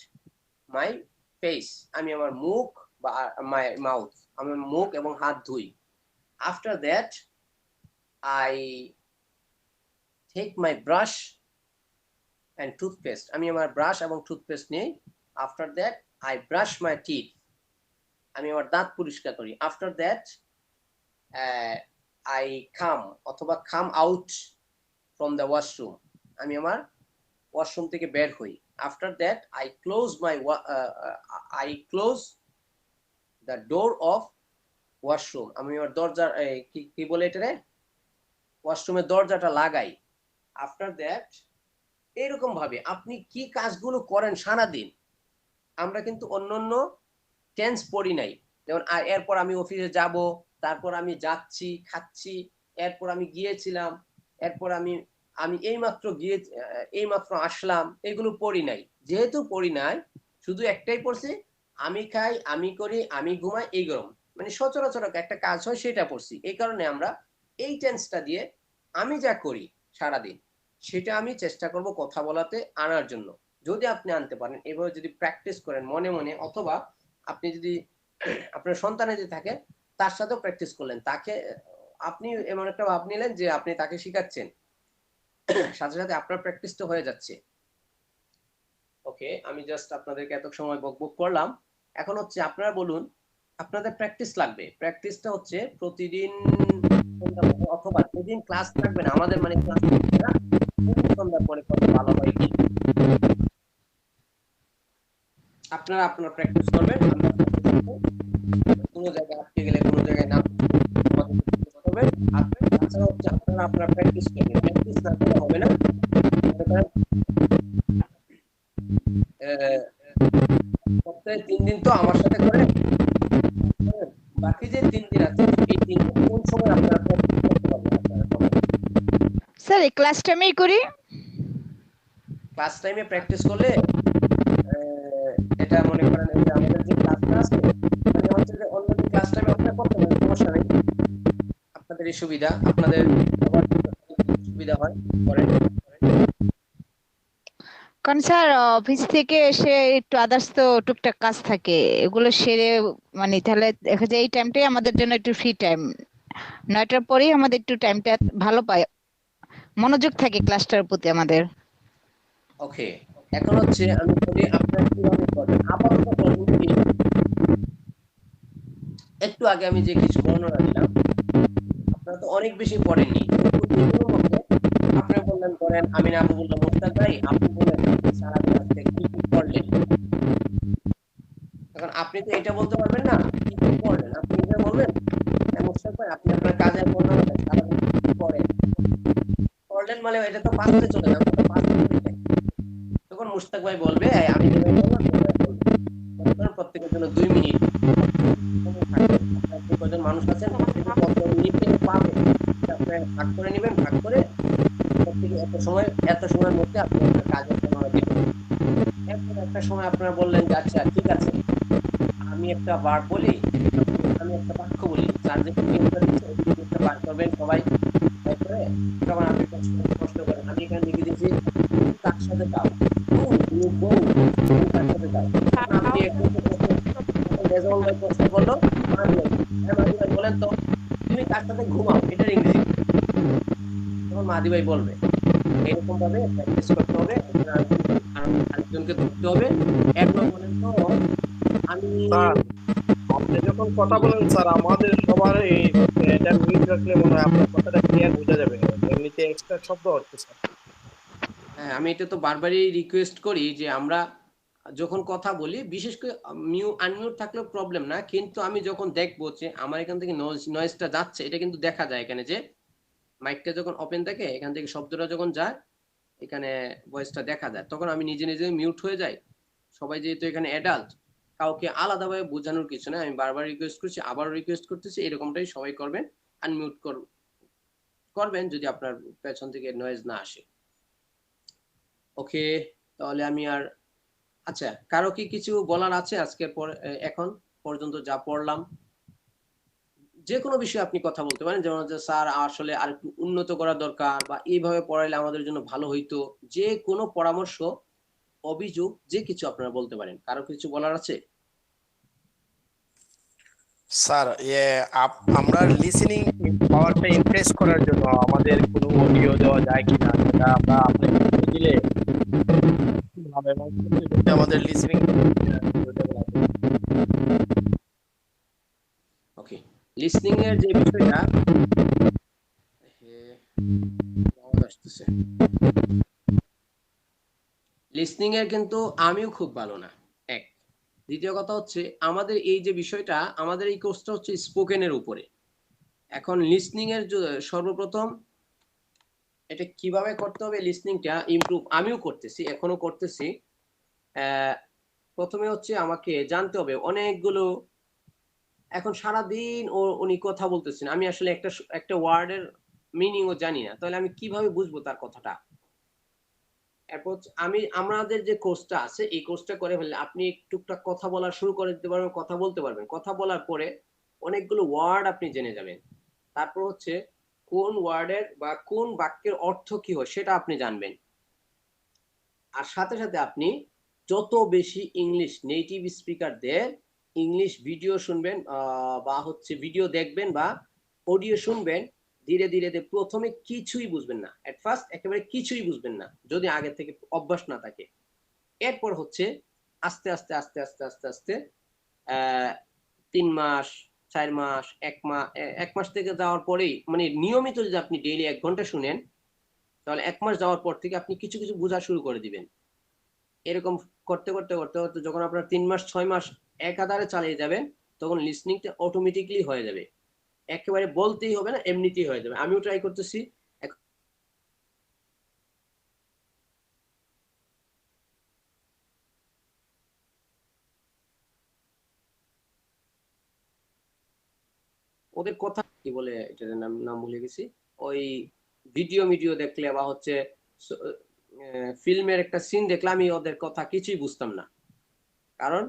my face, আমি আমার মুখ বা মাই মাউথ, আমি মুখ এবং হাত ধুই। After that I take my brush and toothpaste, আমি আমার ব্রাশ এবং টুথপেস্ট নিই। After that I brush my teeth, আমি আমার দাঁত পরিষ্কার করি। আফটার দ্যাট আই কাম অথবা come out from the washroom, আমি আমার ওয়াশরুম থেকে বের হই। After that I close the door of washroom, আমি আমার দরজা, কি বলে এটারে, ওয়াশরুমের দরজাটা লাগাই। আফটার দ্যাট, এরকম ভাবে আপনি কি কাজগুলো করেন সারাদিন, আমরা কিন্তু অন্যান্য টেন্স পড়ি নাই, যেমন এরপর আমি অফিসে যাব, তারপর আমি যাচ্ছি, খাচ্ছি, এরপর আমি গিয়েছিলাম, এরপর আমি এইমাত্র আসলাম, এগুলো পড়ি নাই। যেহেতু পড়ি নাই, শুধু একটাই পড়ছি, আমি খাই, আমি করি, আমি ঘুমাই, এই গরম, মানে সচরাচর একটা কাজ হয় সেটা পড়ছি। এই কারণে আমরা এই টেন্সটা দিয়ে আমি যা করি সারাদিন সেটা আমি চেষ্টা করব কথা বলাতে আনার জন্য। যদি আপনি আনতে পারেন, এভাবে যদি প্র্যাকটিস করেন মনে মনে, অথবা আপনি যদি আপনার সন্তান যদি থাকে তার সাথেও প্র্যাকটিস করলেন, তাকে আপনি এমন একটা ভাব নিলেন যে আপনি তাকে শিখাচ্ছেন, সাথে সাথে আপনার প্র্যাকটিসটা হয়ে যাচ্ছে। ওকে, আমি জাস্ট আপনাদেরকে এত সময় বকবক করলাম। এখন হচ্ছে আপনারা বলুন, আপনাদের প্র্যাকটিস লাগবে। প্র্যাকটিসটা হচ্ছে প্রতিদিন, অথবা যেদিন ক্লাস থাকবে না আমাদের, মানে ক্লাস থাকবে না সন্ধ্যা মনে করেন ভালো হয় কি আপনারা আপনারা প্র্যাকটিস করবেন আমরা কোনো জায়গায় আটকে গেলে কোনো জায়গায় না করবেন তাছাড়া হচ্ছে আপনারা আপনারা প্র্যাকটিস করবেন প্র্যাকটিস না করলে হবে না সপ্তাহে 3 দিন তো আমার সাথে করে বাকি যে 3 দিন আছে এই 3 দিন কোন সময় আপনারা প্র্যাকটিস করতে পারবেন আপনারা স্যার এই ক্লাস টাইমেই করি ক্লাস টাইমে প্র্যাকটিস করলে এটা মনে করেন এই যে আমাদের যে ক্লাসটা আছে মানে হচ্ছে যে অনলাইন ক্লাস টাইমে আপনারা করতে পারেন সমস্যা নেই আপনাদের এই সুবিধা আপনাদের সবার সুবিধা হয় করেন কারণ স্যার অফিস থেকে এসে একটু আদার্স তো টুকটাক কাজ থাকে এগুলো সেরে মানে তাহলে দেখা যায় এই টাইমটাই আমাদের জন্য একটু ফ্রি টাইম 9টার পরেই আমাদের একটু টাইমটা ভালো পাই মনোযোগ থাকে ক্লাসটার প্রতি আমাদের ওকে এখন হচ্ছে আমি বলি আপনারা কিভাবে করবেন আপাতত বলুন কি একটু আগে আমি যে কিছু বর্ণনা দিলাম আপনারা তো অনেক বেশি পড়েননি এগুলোর মধ্যে আপনি বললেন করেন আমি না বললাম মোস্তাক ভাই আপনি বলেন সারাদিন আজকে কি কি পড়লেন এখন আপনি তো এটা বলতে পারবেন না কি কি পড়লেন আপনি এটা বলবেন মোস্তাক ভাই আপনি আপনার কাজের বর্ণনা দেন সারাদিন কি পড়েন পড়লেন মানে এটা তো পাঁচতে চলে যাবে তো পাঁচতে তখন মুশতাক ভাই বলবে আমি যেভাবে বললাম প্রত্যেকের জন্য 2 মিনিট কজন মানুষ আছেন কত মিনিট পাবে আপনি ভাগ করে নেবেন ভাগ করে প্রত্যেকে এত সময়ের মধ্যে আপনি আপনার কাজের জন্য দিবেন এরপর একটা সময় আপনারা বললেন যে আচ্ছা ঠিক আছে আমি একটা ভার্ব বলি আমি একটা বাক্য বলি যার যে একটা বার করবেন সবাই তারপরে তখন আপনি কষ্ট করেন আমি এখানে লিখে দিয়েছি কার সাথে যাও বলেন তো তুমি কার সাথে ঘুমাও এটার ইংরেজি তখন মাদি ভাই বলবে এরকম ভাবে প্র্যাকটিস করতে হবে আরেকজনকে ধরতে হবে একবার বলেন তো আমি আপনি যখন কথা বলেন স্যার আমাদের সবার এই এটা মিট রাখলে মনে হয় আপনার কথাটা ক্লিয়ার বোঝা যাবে এমনিতে এক্সট্রা শব্দ হচ্ছে স্যার হ্যাঁ আমি এটা তো বারবারই রিকোয়েস্ট করি যে আমরা যখন কথা বলি বিশেষ করে আনমিউট থাকলেও প্রবলেম না কিন্তু আমি যখন দেখবো যে আমার এখান থেকে নয়েজটা যাচ্ছে এটা কিন্তু দেখা যায় এখানে যে মাইকটা যখন ওপেন থাকে এখান থেকে শব্দটা যখন যায় এখানে ভয়েসটা দেখা যায় তখন আমি নিজে নিজে মিউট হয়ে যাই সবাই যেহেতু এখানে অ্যাডাল্ট কাউকে আলাদাভাবে বোঝানোর কিছু না আমি বারবার রিকোয়েস্ট করছি আবার রিকোয়েস্ট করতেছি এরকমটাই সবাই করবেন আনমিউট করবেন যদি আপনার পেছন থেকে নয়েজ না আসে ওকে তাহলে আমি আর আচ্ছা কারো কি কিছু বলার আছে আজকের পর এখন পর্যন্ত যা পড়লাম যে কোনো বিষয়ে আপনি কথা বলতে পারেন যেমন হচ্ছে স্যার আসলে আর একটু উন্নত করা দরকার বা এইভাবে পড়াইলে আমাদের জন্য ভালো হইতো যে কোনো পরামর্শ অভিযোগ যে কিছু আপনারা বলতে পারেন কারো কিছু বলার আছে স্যার আমরা লিসেনিং পাওয়ারটা ইমপ্রেস করার জন্য আমাদের কোনো অডিও দেওয়া যায় কিনা সেটা আমরা আপনাকে দিলে আমাদের লিসেনিং ওকে লিসনিং এর যে বিষয়টা আসতেছে লিসনিং এর কিন্তু আমিও খুব ভালো না এক দ্বিতীয় কথা হচ্ছে আমাদের এই যে বিষয়টা আমাদের এই কোর্সটা হচ্ছে স্পোকেনের উপরে এখন লিসনিং এর সর্বপ্রথম এটা কিভাবে করতে হবে লিসনিংটা ইমপ্রুভ আমিও করতেছি এখনো করতেছি প্রথমে হচ্ছে আমাকে জানতে হবে অনেকগুলো এখন সারাদিন উনি কথা বলতেছেন আমি আসলে একটা ওয়ার্ডের মিনিংও জানি না তাহলে আমি কিভাবে বুঝবো তার কথাটা এরপর আমাদের যে কোর্সটা আছে এই কোর্সটা করে ফেললে আপনি টুকটাক কথা বলা শুরু করে দিতে পারবেন কথা বলতে পারবেন কথা বলার পরে অনেকগুলো ওয়ার্ড আপনি জেনে যাবেন তারপর হচ্ছে কোন ওয়ার্ডের বা কোন বাক্যের অর্থ কি হয় সেটা আপনি জানবেন আর সাথে সাথে আপনি যত বেশি ইংলিশ নেটিভ স্পিকারদের ইংলিশ ভিডিও শুনবেন বা হচ্ছে ভিডিও দেখবেন বা অডিও শুনবেন ধীরে ধীরে প্রথমে কিছুই বুঝবেন না এট ফার্স্ট একেবারে কিছুই বুঝবেন না যদি আগে থেকে অভ্যাস না থাকে এরপর হচ্ছে আস্তে আস্তে আস্তে আস্তে আস্তে আস্তে 3 মাস 4 মাস 1 মাস থেকে যাওয়ার পরেই মানে নিয়মিত যদি আপনি ডেইলি 1 ঘন্টা শুনেন তাহলে 1 মাস যাওয়ার পর থেকে আপনি কিছু কিছু বোঝা শুরু করে দিবেন। এরকম করতে করতে করতে করতে যখন আপনার 3 মাস 6 মাস একাধারে চালিয়ে যাবেন, তখন লিসনিংটা অটোমেটিক্যালি হয়ে যাবে। একেবারে বলতেই হবে না, এমনিতেই হয়ে যাবে। আমিও ট্রাই করতেছি। ওদের কথা কি বলে, এটার নাম ভুলে গেছি, ওই ভিডিও দেখলে বা হচ্ছে ফিল্মের একটা সিন দেখলে আমি ওদের কথা কিছুই বুঝতাম না। কারণ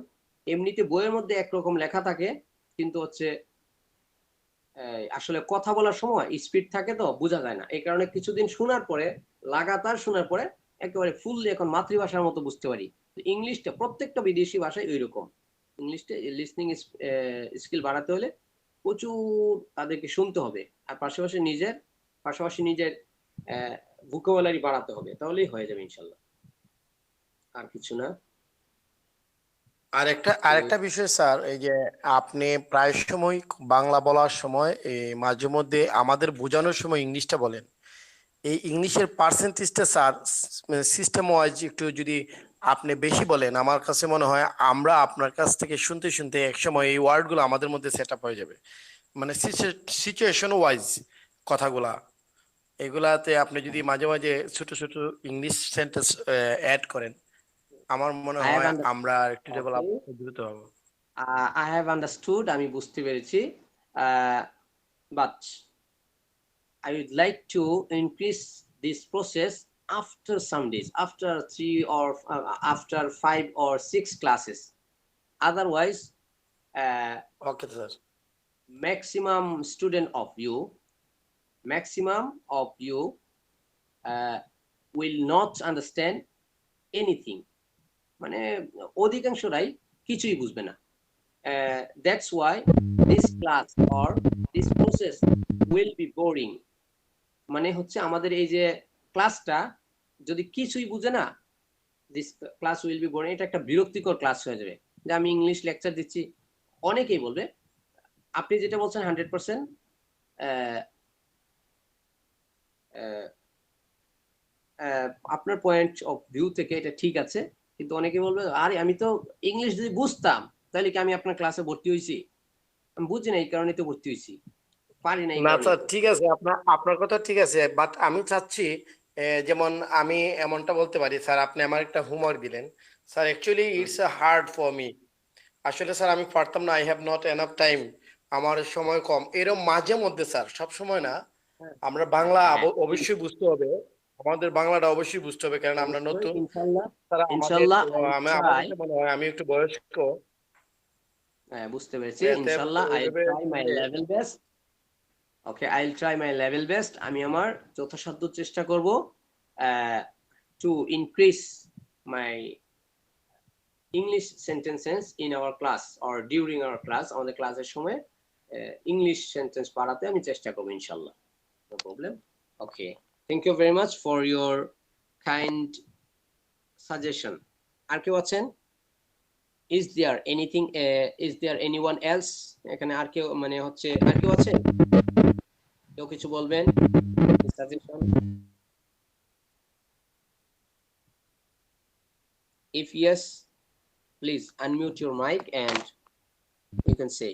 এমনিতে বইয়ের মধ্যে একরকম লেখা থাকে, কিন্তু হচ্ছে আসলে কথা বলার সময় স্পিড থাকে তো বোঝা যায় না। এই কারণে কিছুদিন শোনার পরে, লাগাতার শোনার পরে একেবারে ফুললি এখন মাতৃভাষার মতো বুঝতে পারি। ইংলিশটা প্রত্যেকটা বিদেশি ভাষায় ওই রকম। ইংলিশটা লিসনিং স্কিল বাড়াতে হলে প্রচুর তাদেরকে শুনতে হবে, আর পাশাপাশি নিজের ভোকাবুলারি বাড়াতে হবে, তাহলেই হয়ে যাবে ইনশাল্লাহ। আর কিছু না। আরেকটা বিষয় স্যার, এই যে আপনি প্রায় সময় বাংলা বলার সময় মাঝে মধ্যে আমাদের বোঝানোর সময় ইংলিশটা বলেন। এই ইংলিশের পার্সেন্টেজটা স্যার সিস্টেম ওয়াইজ একটু যদি আপনি বেশি বলেন, আমার কাছে মনে হয় আমরা আপনার কাছ থেকে শুনতে শুনতে একসময় এই ওয়ার্ডগুলো আমাদের মধ্যে সেট আপ হয়ে যাবে। মানে সিচুয়েশন ওয়াইজ কথাগুলা, এগুলাতে আপনি যদি মাঝে মাঝে ছোট ছোট ইংলিশ সেন্টেন্স অ্যাড করেন, আমার মনে হয় আমরা একটু ডেভেলপ দ্রুত হব। I have understood, আমি বুঝতে পেরেছি, but I would like to increase this process after some days, after 3 or after 5 or 6 classes. Otherwise, Okay, sir. maximum of you will not understand anything. মানে অধিকাংশরাই কিছুই বুঝবে না। That's why this class or this process will be boring. মানে হচ্ছে আমাদের এই যে ক্লাসটা যদি কিছুই বুঝে না, this class will be boring, এটা একটা বিরক্তিকর ক্লাস হয়ে যাবে। যে আমি ইংলিশ লেকচার দিচ্ছি, অনেকেই বলবে, আপনি যেটা বলছেন 100% আপনার পয়েন্ট অফ ভিউ থেকে এটা ঠিক আছে, কিন্তু অনেকে বলবে আরে আমি তো ইংলিশ যদি বুঝতাম তাহলে কি আমি আপনার ক্লাসে ভর্তি হয়েছি? আমি বুঝি না, এই কারণে তো ভর্তি হয়েছি, পারি না। না স্যার, ঠিক আছে, আপনার কথা ঠিক আছে, বাট আমি চাচ্ছি যেমন আমি এমনটা বলতে পারি, স্যার আপনি আমার একটা হোমওয়ার্ক দিলেন, sir actually it's hard for me. আসলে স্যার আমি পারতাম না, I have not enough time, আমার সময় কম, এরকম মাঝে মধ্যে স্যার, সব সময় না। আমরা বাংলা অবশ্যই বুঝতে হবে, আমাদের বাংলাটা অবশ্যই বুঝতে হবে, কারণ আমরা নতুন। ইনশাআল্লাহ আমি একটু বয়স্ক, বুঝতে পেরেছি। ইনশাআল্লাহ I'll try my level best. Okay, I'll try my level best. আমি আমার যথাসাধ্য চেষ্টা করব to increase my English sentences in our class or during our class. আমাদের ক্লাসের সময় ইংলিশ সেন্টেন্স বাড়াতে আমি চেষ্টা করব ইনশাআল্লাহ। No problem. Okay, thank you very much for your kind suggestion. আর কেউ আছেন? Is there anything? Is there anyone else? এখানে আর কেউ মানে হচ্ছে আর কেউ আছে? কেউ কিছু বলবেন? Suggestion? If yes, please unmute your mic and you can say.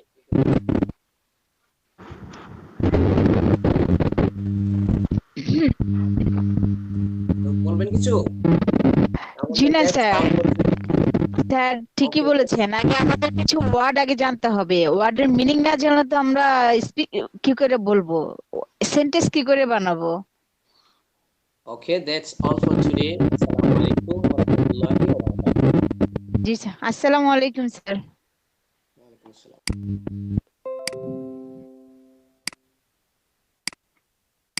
বলবেন কিছু? জি না স্যার, স্যার ঠিকই বলেছেন, আগে আমাদের কিছু ওয়ার্ড আগে জানতে হবে। ওয়ার্ডের মিনিং না জানলে তো আমরা কি করে বলবো, সেন্টেন্স কি করে বানাবো? Okay, that's all for today. Assalamu alaikum wa rahmatullahi wa barakatuh. G sir, আসসালামু আলাইকুম স্যার। Wa alaikum assalam.